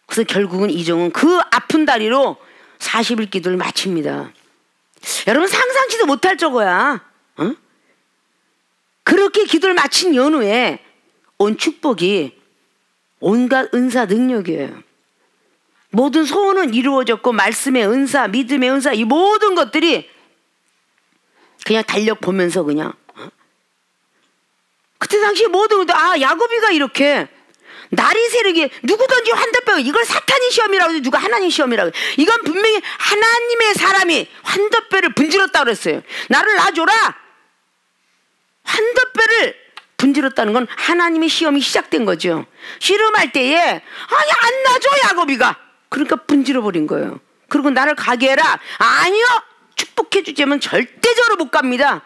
그래서 결국은 이종은 그 아픈 다리로 40일 기도를 마칩니다. 여러분 상상치도 못할 저거야. 그렇게 기도를 마친 연후에 온 축복이 온갖 은사 능력이에요. 모든 소원은 이루어졌고 말씀의 은사, 믿음의 은사, 이 모든 것들이 그냥 달력 보면서 그냥 그때 당시에 모든 것들 야곱이가 이렇게 날이 새르게 누구든지 환더뼈 이걸 사탄이 시험이라고 해서 누가 하나님 시험이라고 이건 분명히 하나님의 사람이 환더뼈를 분질렀다고 그랬어요. 나를 놔줘라. 환더뼈를 분질렀다는 건 하나님의 시험이 시작된 거죠. 씨름할 때에 안 놔줘 야곱이가. 그러니까 분질러버린 거예요. 그리고 나를 가게 해라. 아니요. 축복해 주자면 절대적으로 못 갑니다.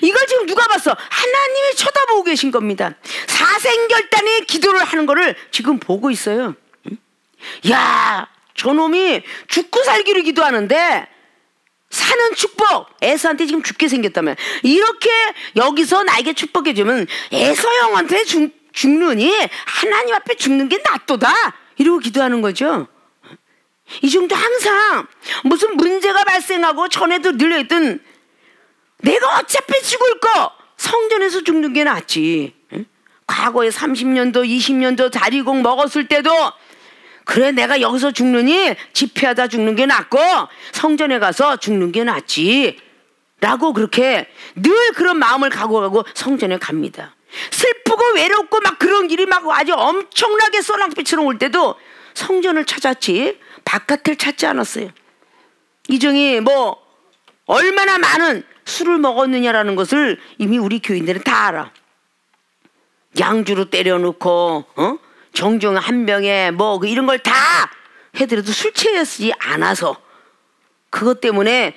이걸 지금 누가 봤어? 하나님이 쳐다보고 계신 겁니다. 사생결단의 기도를 하는 거를 지금 보고 있어요. 야, 저놈이 죽고 살기를 기도하는데 사는 축복, 에서한테 지금 죽게 생겼다면 이렇게 여기서 나에게 축복해 주면 에서 형한테 죽느니 하나님 앞에 죽는 게 낫도다 이러고 기도하는 거죠. 이 정도 항상 무슨 문제가 발생하고 전에도 늘려있던 내가 어차피 죽을 거 성전에서 죽는 게 낫지. 과거에 30년도 20년도 다리공 먹었을 때도 그래 내가 여기서 죽느니 집회하다 죽는 게 낫고 성전에 가서 죽는 게 낫지 라고 그렇게 늘 그런 마음을 갖고 성전에 갑니다. 슬프고 외롭고 막 그런 길이 막 아주 엄청나게 소낙비처럼 올 때도 성전을 찾았지 바깥을 찾지 않았어요. 이정이 뭐 얼마나 많은 술을 먹었느냐라는 것을 이미 우리 교인들은 다 알아. 양주로 때려놓고 정중 한 병에 뭐 이런 걸 다 해더라도 술 취했지 않아서 그것 때문에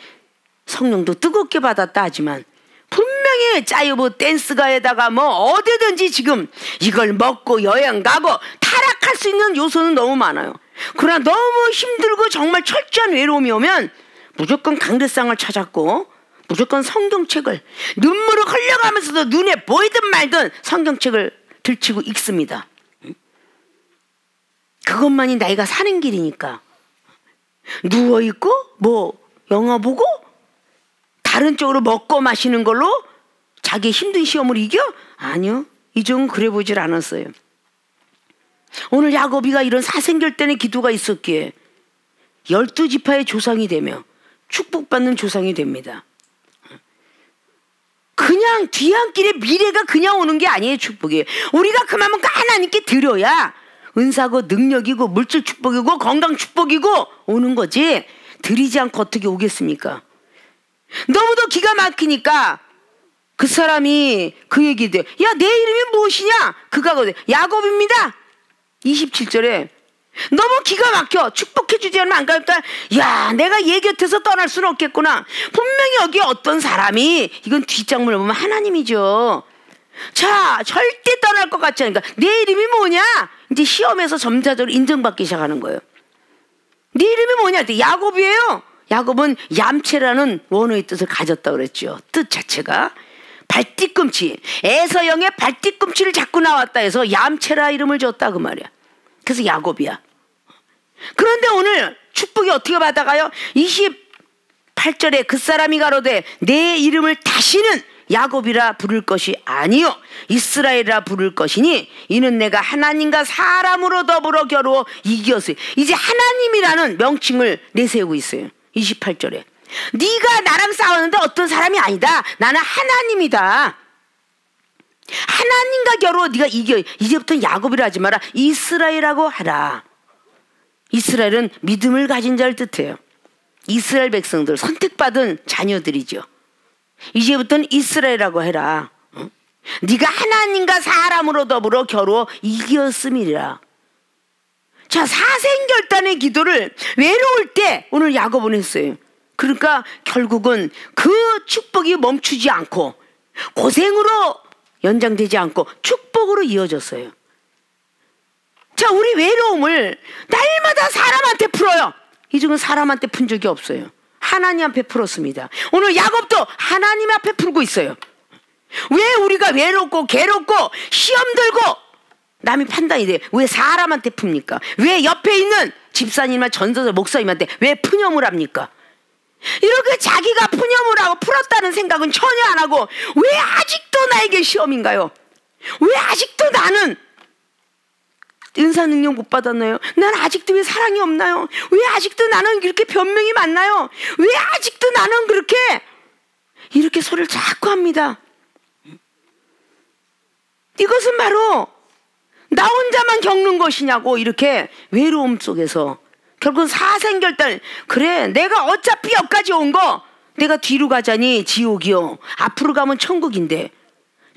성령도 뜨겁게 받았다 하지만 분명히 짜이브 댄스가에다가 뭐 어디든지 지금 이걸 먹고 여행 가고 타락할 수 있는 요소는 너무 많아요. 그러나 너무 힘들고 정말 철저한 외로움이 오면 무조건 강대상을 찾았고 무조건 성경책을 눈물을 흘려가면서도 눈에 보이든 말든 성경책을 들치고 읽습니다. 그것만이 나이가 사는 길이니까 누워있고 뭐 영화 보고 다른 쪽으로 먹고 마시는 걸로 자기 힘든 시험을 이겨? 아니요. 이종은 그래 보질 않았어요. 오늘 야곱이가 이런 사생결단의 기도가 있었기에 12지파의 조상이 되며 축복받는 조상이 됩니다. 그냥 뒤안길에 미래가 그냥 오는 게 아니에요. 축복이 우리가 그만큼 하나님께 드려야 은사고 능력이고 물질 축복이고 건강 축복이고 오는 거지 드리지 않고 어떻게 오겠습니까? 너무도 기가 막히니까 그 사람이 그 얘기도 야 내 이름이 무엇이냐? 그가 야곱입니다. 27절에 너무 기가 막혀. 축복해 주지 않으면 안 갈까? 야 내가 얘 곁에서 떠날 수는 없겠구나. 분명히 여기 어떤 사람이 이건 뒷장문을 보면 하나님이죠. 자 절대 떠날 것 같지 않으니까 내 이름이 뭐냐? 이제 시험에서 점차적으로 인정받기 시작하는 거예요. 네 이름이 뭐냐? 야곱이에요. 야곱은 얌체라는 원어의 뜻을 가졌다고 그랬죠. 뜻 자체가 발뒤꿈치, 에서형의 발뒤꿈치를 잡고 나왔다 해서 얌체라 이름을 줬다 그 말이야. 그래서 야곱이야. 그런데 오늘 축복이 어떻게 받아가요? 28절에 그 사람이 가로되 내 이름을 다시는 야곱이라 부를 것이 아니요 이스라엘이라 부를 것이니 이는 내가 하나님과 사람으로 더불어 겨루어 이겼어요. 이제 하나님이라는 명칭을 내세우고 있어요. 28절에 네가 나랑 싸웠는데 어떤 사람이 아니다. 나는 하나님이다. 하나님과 겨루어 네가 이겨. 이제부터는 야곱이라 하지 마라. 이스라엘이라고 하라. 이스라엘은 믿음을 가진 자를 뜻해요. 이스라엘 백성들 선택받은 자녀들이죠. 이제부터는 이스라엘이라고 해라. 네가 하나님과 사람으로 더불어 겨루어 이겼음이라. 자 사생결단의 기도를 외로울 때 오늘 야곱은 했어요. 그러니까 결국은 그 축복이 멈추지 않고 고생으로 연장되지 않고 축복으로 이어졌어요. 자 우리 외로움을 날마다 사람한테 풀어요. 이중은 사람한테 푼 적이 없어요. 하나님 앞에 풀었습니다. 오늘 야곱도 하나님 앞에 풀고 있어요. 왜 우리가 외롭고 괴롭고 시험 들고 남이 판단이 돼? 왜 사람한테 풉니까? 왜 옆에 있는 집사님이나 전도사 목사님한테 왜 푸념을 합니까? 이렇게 자기가 푸념을 하고 풀었다는 생각은 전혀 안 하고 왜 아직도 나에게 시험인가요? 왜 아직도 나는 은사 능력 못 받았나요? 난 아직도 왜 사랑이 없나요? 왜 아직도 나는 이렇게 변명이 많나요? 왜 아직도 나는 그렇게 이렇게 소리를 자꾸 합니다. 이것은 바로 나 혼자만 겪는 것이냐고. 이렇게 외로움 속에서 결국은 사생결단. 그래, 내가 어차피 여기까지 온 거 내가 뒤로 가자니 지옥이요, 앞으로 가면 천국인데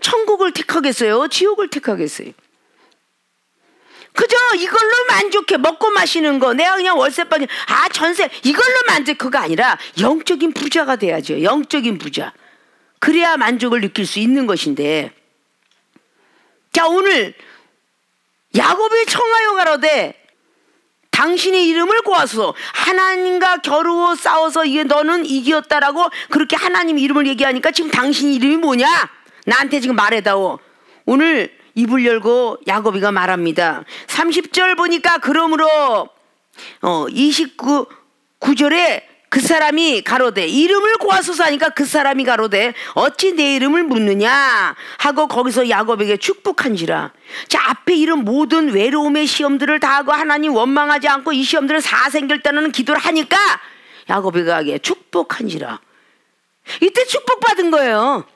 천국을 택하겠어요? 지옥을 택하겠어요? 그저 이걸로 만족해. 먹고 마시는 거, 내가 그냥 월세방에 전세 이걸로 만족해가 아니라 영적인 부자가 돼야죠. 영적인 부자. 그래야 만족을 느낄 수 있는 것인데, 자, 오늘 야곱이 청하여 가로되 당신의 이름을 고하소서. 하나님과 겨루어 싸워서 이게 너는 이겼다라고 그렇게 하나님 이름을 얘기하니까 지금 당신 이름이 뭐냐? 나한테 지금 말해다오. 오늘 입을 열고 야곱이가 말합니다. 30절 보니까 그러므로 29절에 그 사람이 가로되 이름을 고하소서 하니까 그 사람이 가로되 어찌 내 이름을 묻느냐 하고 거기서 야곱에게 축복한지라. 자, 앞에 이런 모든 외로움의 시험들을 다 하고 하나님 원망하지 않고 이 시험들을 사생결단하는 기도를 하니까 야곱에게 축복한지라. 이때 축복받은 거예요.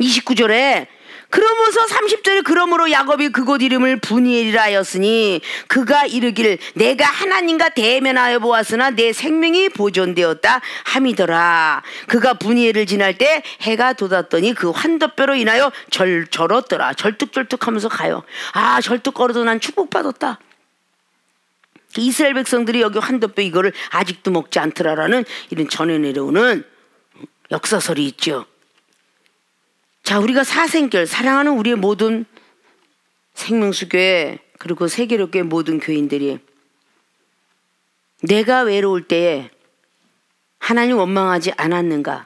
29절에 그러면서 30절에 그러므로 야곱이 그곳 이름을 브니엘이라 하였으니 그가 이르기를 내가 하나님과 대면하여 보았으나 내 생명이 보존되었다 함이더라. 그가 브니엘을 지날 때 해가 돋았더니 그 환더뼈로 인하여 절었더라. 절뚝절뚝하면서 가요. 절뚝거려도 난 축복받았다. 이스라엘 백성들이 여기 환더뼈 이거를 아직도 먹지 않더라라는 이런 전해 내려오는 역사설이 있죠. 자, 우리가 사생결, 사랑하는 우리의 모든 생명수교회 그리고 세계로교회 모든 교인들이 내가 외로울 때에 하나님 원망하지 않았는가?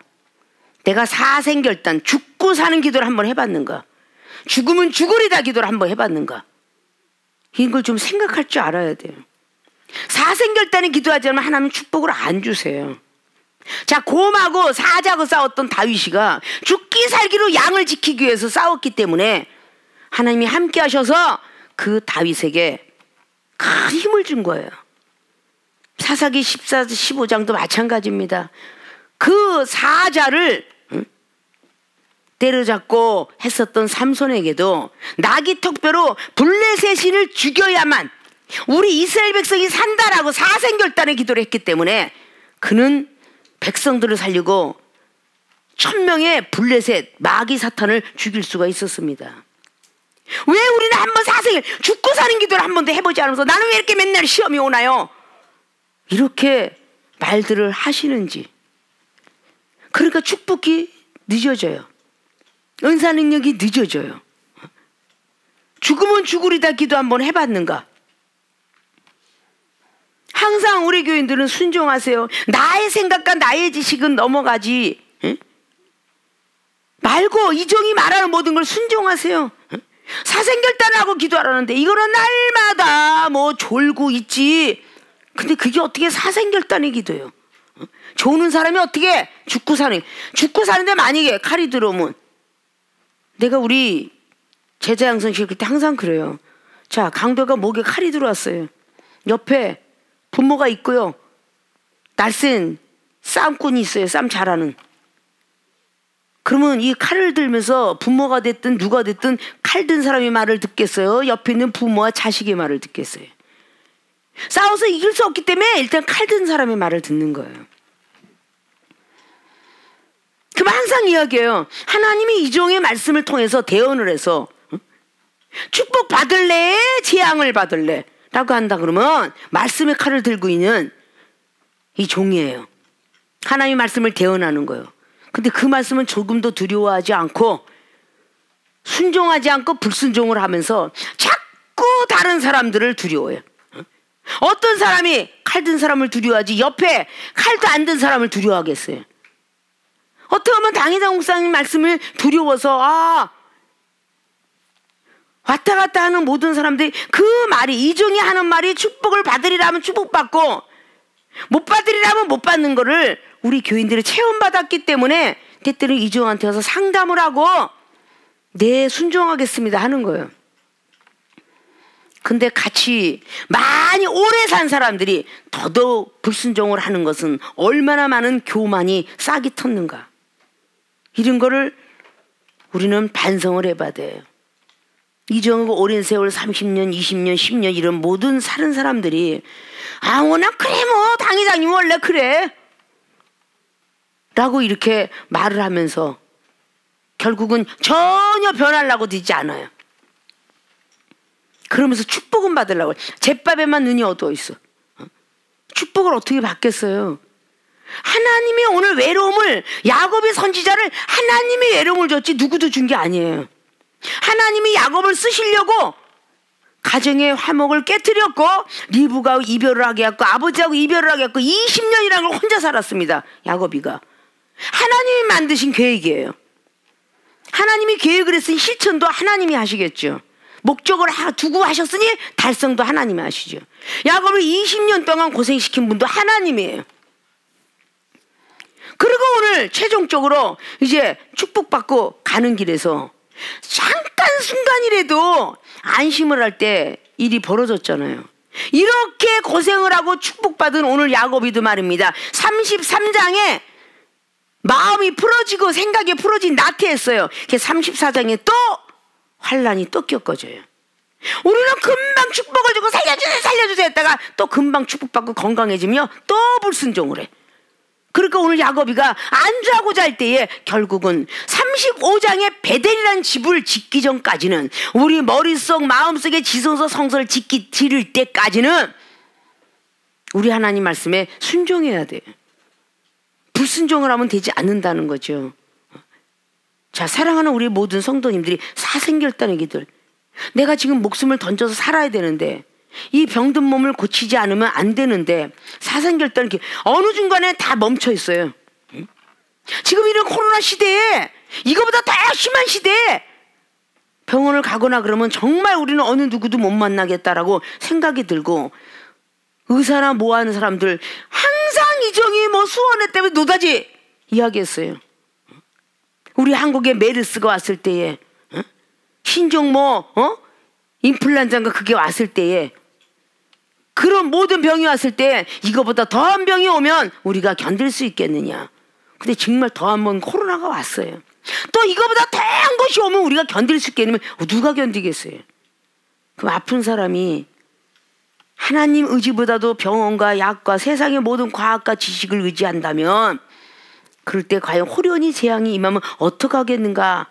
내가 사생결단, 죽고 사는 기도를 한번 해봤는가? 죽으면 죽으리다 기도를 한번 해봤는가? 이걸 좀 생각할 줄 알아야 돼요. 사생결단에 기도하지 않으면 하나님 축복을 안 주세요. 자, 곰하고 사자하고 싸웠던 다윗이가 죽기 살기로 양을 지키기 위해서 싸웠기 때문에 하나님이 함께 하셔서 그 다윗에게 큰 힘을 준 거예요. 사사기 14, 15장도 마찬가지입니다. 그 사자를 때려잡고 했었던 삼손에게도 나귀 턱뼈로 블레셋의 신을 죽여야만 우리 이스라엘 백성이 산다라고 사생결단의 기도를 했기 때문에 그는 백성들을 살리고 1000명의 블레셋 마귀 사탄을 죽일 수가 있었습니다. 왜 우리는 한번 사생을 죽고 사는 기도를 한 번도 해보지 않으면서 나는 왜 이렇게 맨날 시험이 오나요? 이렇게 말들을 하시는지. 그러니까 축복이 늦어져요. 은사 능력이 늦어져요. 죽으면 죽으리다 기도 한번 해봤는가? 항상 우리 교인들은 순종하세요. 나의 생각과 나의 지식은 넘어가지 말고 이종이 말하는 모든 걸 순종하세요. 사생결단하고 기도하라는데 이거는 날마다 졸고 있지. 근데 그게 어떻게 사생결단의 기도예요? 좋은 사람이 어떻게 죽고 사는데 만약에 칼이 들어오면, 내가 우리 제자 양성 시킬 때 항상 그래요. 자, 강도가 목에 칼이 들어왔어요. 옆에 부모가 있고요. 날쌘 싸움꾼이 있어요. 싸움 잘하는. 그러면 이 칼을 들면서 부모가 됐든 누가 됐든 칼 든 사람의 말을 듣겠어요? 옆에 있는 부모와 자식의 말을 듣겠어요? 싸워서 이길 수 없기 때문에 일단 칼 든 사람의 말을 듣는 거예요. 그럼 항상 이야기해요. 하나님이 이종의 말씀을 통해서 대언을 해서 축복 받을래? 재앙을 받을래? 라고 한다 그러면 말씀의 칼을 들고 있는 이 종이에요. 하나님의 말씀을 대언하는 거예요. 근데 그 말씀은 조금도 두려워하지 않고 순종하지 않고 불순종을 하면서 자꾸 다른 사람들을 두려워해요. 어떤 사람이 칼 든 사람을 두려워하지 옆에 칼도 안 든 사람을 두려워하겠어요? 어떻게 보면 당회장 목사님 말씀을 두려워서 왔다 갔다 하는 모든 사람들이 그 말이, 이종이 하는 말이 축복을 받으리라면 축복받고 못 받으리라면 못 받는 거를 우리 교인들이 체험받았기 때문에 때때로 이종한테 와서 상담을 하고 네, 순종하겠습니다 하는 거예요. 근데 같이 많이 오래 산 사람들이 더더욱 불순종을 하는 것은 얼마나 많은 교만이 싹이 텄는가. 이런 거를 우리는 반성을 해봐야 돼요. 이정도 오랜 세월 30년, 20년, 10년 이런 모든 사는 사람들이 워낙 그래 뭐 당회장님 원래 그래 라고 이렇게 말을 하면서 결국은 전혀 변하려고 되지 않아요. 그러면서 축복은 받으려고 잿밥에만 눈이 어두워 있어. 축복을 어떻게 받겠어요? 하나님이 오늘 외로움을, 야곱의 선지자를 하나님이 외로움을 줬지 누구도 준 게 아니에요. 하나님이 야곱을 쓰시려고 가정의 화목을 깨뜨렸고 리브가하고 이별을 하게 했고 아버지하고 이별을 하게 했고 20년이라는 걸 혼자 살았습니다. 야곱이가. 하나님이 만드신 계획이에요. 하나님이 계획을 했으니 실천도 하나님이 하시겠죠. 목적을 두고 하셨으니 달성도 하나님이 하시죠. 야곱을 20년 동안 고생시킨 분도 하나님이에요. 그리고 오늘 최종적으로 이제 축복받고 가는 길에서 잠깐 순간이라도 안심을 할 때 일이 벌어졌잖아요. 이렇게 고생을 하고 축복받은 오늘 야곱이도 말입니다. 33장에 마음이 풀어지고 생각이 풀어진 나태했어요. 34장에 또 환란이 또 겪어져요. 우리는 금방 축복을 주고 살려주세요 살려주세요 했다가 또 금방 축복받고 건강해지며 또 불순종을 해. 그러니까 오늘 야곱이가 안주하고자 할 때에 결국은 35장의 베델이라는 집을 짓기 전까지는 우리 머릿속 마음속에 지성소 성소를 지를 때까지는 우리 하나님 말씀에 순종해야 돼요. 불순종을 하면 되지 않는다는 거죠. 자, 사랑하는 우리 모든 성도님들이 사생결단의기들, 내가 지금 목숨을 던져서 살아야 되는데 이 병든 몸을 고치지 않으면 안 되는데 사생결단이 어느 중간에 다 멈춰 있어요. 지금 이런 코로나 시대에 이거보다 더 심한 시대에 병원을 가거나 그러면 정말 우리는 어느 누구도 못 만나겠다라고 생각이 들고 의사나 뭐 하는 사람들 항상 이정이 뭐 수원에 때문에 노다지 이야기했어요. 우리 한국에 메르스가 왔을 때에 신종 인플루엔자인가 그게 왔을 때에 그런 모든 병이 왔을 때 이거보다 더한 병이 오면 우리가 견딜 수 있겠느냐. 근데 정말 더한 번 코로나가 왔어요. 또 이거보다 더한 것이 오면 우리가 견딜 수 있겠느냐. 누가 견디겠어요? 그럼 아픈 사람이 하나님 의지보다도 병원과 약과 세상의 모든 과학과 지식을 의지한다면 그럴 때 과연 호련히 재앙이 임하면 어떻게 하겠는가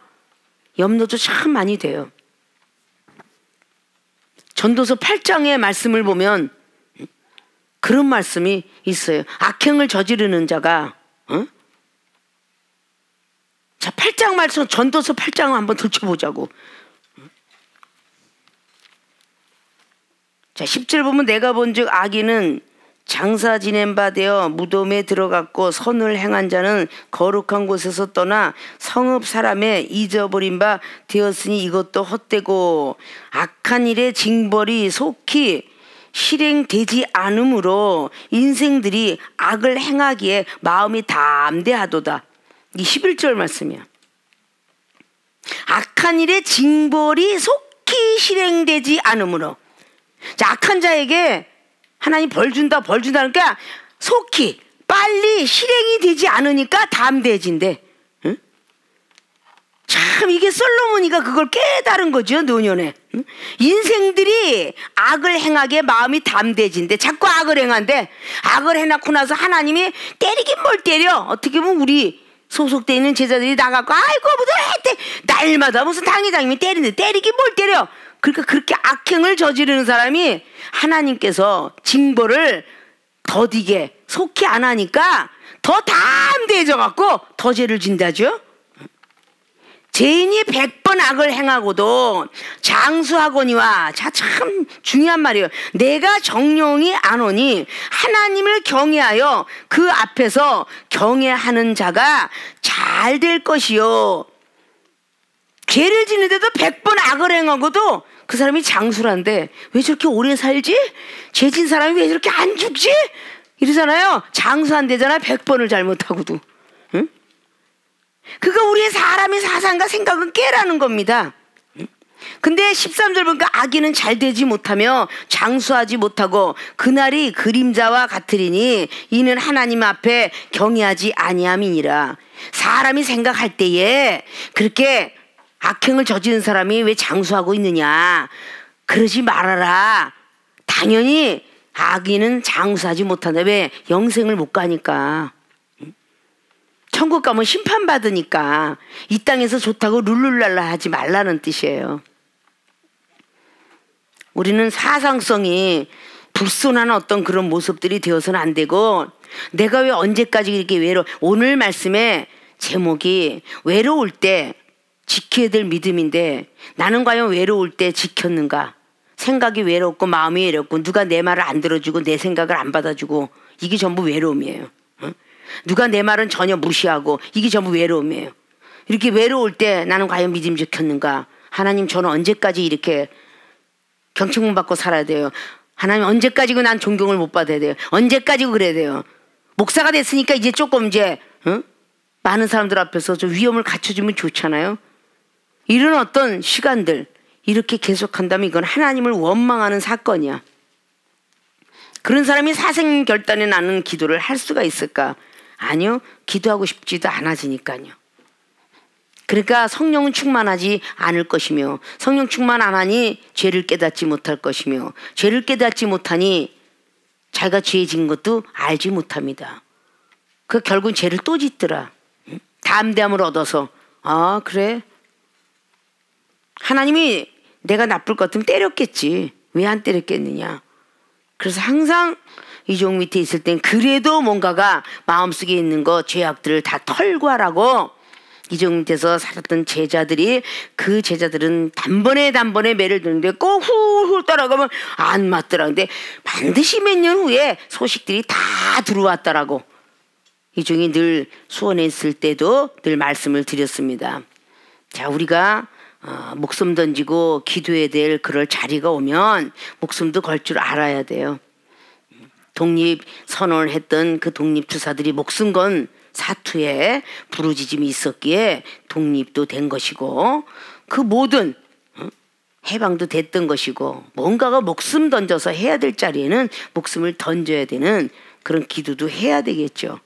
염려도 참 많이 돼요. 전도서 8장의 말씀을 보면 그런 말씀이 있어요. 악행을 저지르는 자가 자, 8장 말씀, 전도서 8장을 한번 들춰보자고. 자, 10절 보면 내가 본즉 악인은 장사 지낸 바 되어 무덤에 들어갔고 선을 행한 자는 거룩한 곳에서 떠나 성읍 사람에 잊어버린 바 되었으니 이것도 헛되고 악한 일의 징벌이 속히 실행되지 않으므로 인생들이 악을 행하기에 마음이 담대하도다. 이 11절 말씀이야. 악한 일의 징벌이 속히 실행되지 않으므로. 자, 악한 자에게 하나님 벌 준다 그러니까 속히 빨리 실행이 되지 않으니까 담대해진대. 응? 참 이게 솔로몬이가 그걸 깨달은 거죠. 노년에. 응? 인생들이 악을 행하게 마음이 담대해진대. 자꾸 악을 행한대. 악을 해놓고 나서 하나님이 때리긴 뭘 때려. 어떻게 보면 우리 소속돼 있는 제자들이 나가고 아이고 무슨 했대 날마다 무슨 당회장님이 때리는데 때리긴 뭘 때려. 그러니까 그렇게 악행을 저지르는 사람이 하나님께서 징벌을 더디게 속히 안 하니까 더 담대해져 갖고 더 죄를 진다죠. 죄인이 100번 악을 행하고도 장수하거니와, 자, 참 중요한 말이에요. 내가 정령이 안 오니 하나님을 경외하여 그 앞에서 경외하는 자가 잘 될 것이요. 죄를 지는데도 100번 악을 행하고도 그 사람이 장수란데 왜 저렇게 오래 살지? 죄진 사람이 왜 저렇게 안 죽지? 이러잖아요. 장수 안 되잖아. 100번을 잘못하고도. 응? 그거 우리의 사람의 사상과 생각은 깨라는 겁니다. 응? 근데 13절 보니까 악인은 잘 되지 못하며 장수하지 못하고 그날이 그림자와 같으리니 이는 하나님 앞에 경외하지 아니함이니라. 사람이 생각할 때에 그렇게 악행을 저지른 사람이 왜 장수하고 있느냐, 그러지 말아라. 당연히 악인은 장수하지 못한다. 왜? 영생을 못 가니까. 천국 가면 심판받으니까. 이 땅에서 좋다고 룰루랄라 하지 말라는 뜻이에요. 우리는 사상성이 불손한 어떤 그런 모습들이 되어서는 안 되고, 내가 왜 언제까지 이렇게 오늘 말씀의 제목이 외로울 때 지켜야 될 믿음인데, 나는 과연 외로울 때 지켰는가? 생각이 외롭고 마음이 외롭고 누가 내 말을 안 들어주고 내 생각을 안 받아주고, 이게 전부 외로움이에요. 누가 내 말은 전혀 무시하고, 이게 전부 외로움이에요. 이렇게 외로울 때 나는 과연 믿음 지켰는가? 하나님, 저는 언제까지 이렇게 경책문 받고 살아야 돼요? 하나님, 언제까지고 난 존경을 못 받아야 돼요? 언제까지고 그래야 돼요? 목사가 됐으니까 이제 조금 많은 사람들 앞에서 좀 위험을 갖춰주면 좋잖아요. 이런 어떤 시간들 이렇게 계속한다면 이건 하나님을 원망하는 사건이야. 그런 사람이 사생결단에 나는 기도를 할 수가 있을까? 아니요. 기도하고 싶지도 않아지니까요. 그러니까 성령은 충만하지 않을 것이며, 성령 충만 안 하니 죄를 깨닫지 못할 것이며, 죄를 깨닫지 못하니 자기가 죄 지은 것도 알지 못합니다. 그 결국은 죄를 또 짓더라. 담대함을 얻어서, 아 그래, 하나님이 내가 나쁠 것 같으면 때렸겠지. 왜 안 때렸겠느냐. 그래서 항상 이종 밑에 있을 땐 그래도 뭔가가 마음속에 있는 거 죄악들을 다 털고 하라고 이종 밑에서 살았던 제자들이, 그 제자들은 단번에 매를 드는데 꼭 훌훌 따라가면 안 맞더라. 근데 반드시 몇 년 후에 소식들이 다 들어왔더라고. 이종이 늘 수원에 있을 때도 늘 말씀을 드렸습니다. 자, 우리가 목숨 던지고 기도해야 될 그럴 자리가 오면 목숨도 걸 줄 알아야 돼요. 독립 선언을 했던 그 독립투사들이 목숨 건 사투에 부르짖음이 있었기에 독립도 된 것이고, 그 모든 해방도 됐던 것이고, 뭔가가 목숨 던져서 해야 될 자리에는 목숨을 던져야 되는 그런 기도도 해야 되겠죠.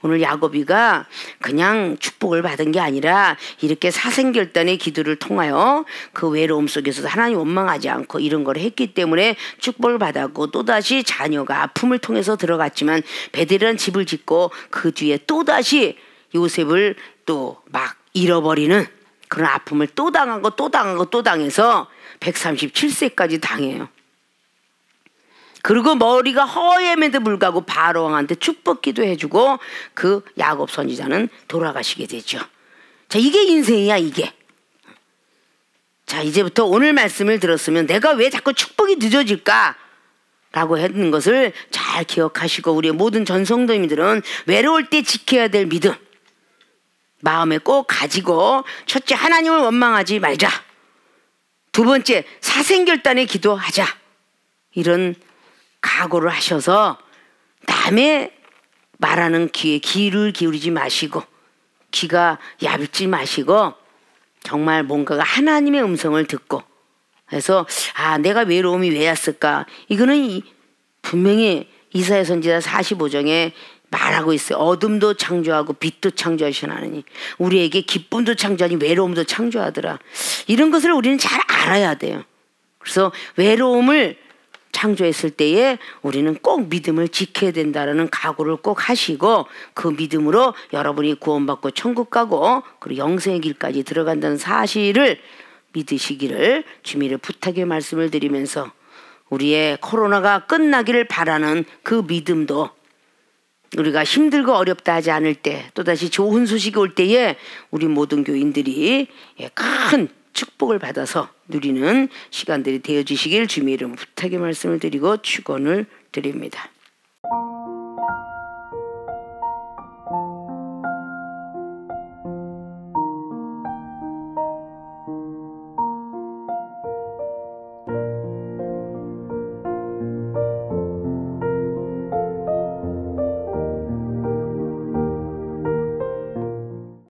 오늘 야고비가 그냥 축복을 받은 게 아니라 이렇게 사생결단의 기도를 통하여 그 외로움 속에서도 하나님 원망하지 않고 이런 걸 했기 때문에 축복을 받았고, 또다시 자녀가 아픔을 통해서 들어갔지만 베델이라는 집을 짓고 그 뒤에 또다시 요셉을 또 막 잃어버리는 그런 아픔을 또 당하고 또 당하고 또 당해서 137세까지 당해요. 그리고 머리가 허염에도 불구하고 바로 왕한테 축복기도 해주고 그 야곱 선지자는 돌아가시게 되죠. 자, 이게 인생이야, 이게. 자, 이제부터 오늘 말씀을 들었으면 내가 왜 자꾸 축복이 늦어질까? 라고 했는 것을 잘 기억하시고, 우리의 모든 전성도님들은 외로울 때 지켜야 될 믿음 마음에 꼭 가지고, 첫째, 하나님을 원망하지 말자. 두 번째, 사생결단에 기도하자. 이런 각오를 하셔서 남의 말하는 귀에 귀를 기울이지 마시고, 귀가 얇지 마시고, 정말 뭔가가 하나님의 음성을 듣고 해서, 아, 내가 외로움이 왜 왔을까? 이거는 분명히 이사야 선지자 45장에 말하고 있어요. 어둠도 창조하고 빛도 창조하신 하나님, 우리에게 기쁨도 창조하니 외로움도 창조하더라. 이런 것을 우리는 잘 알아야 돼요. 그래서 외로움을 창조했을 때에 우리는 꼭 믿음을 지켜야 된다는 각오를 꼭 하시고, 그 믿음으로 여러분이 구원받고 천국 가고 그리고 영생의 길까지 들어간다는 사실을 믿으시기를 주님의 부탁의 말씀을 드리면서, 우리의 코로나가 끝나기를 바라는 그 믿음도, 우리가 힘들고 어렵다 하지 않을 때, 또다시 좋은 소식이 올 때에 우리 모든 교인들이 큰 축복을 받아서 누리는 시간들이 되어지시길 주님의 이름으로 부탁의 말씀을 드리고 축원을 드립니다.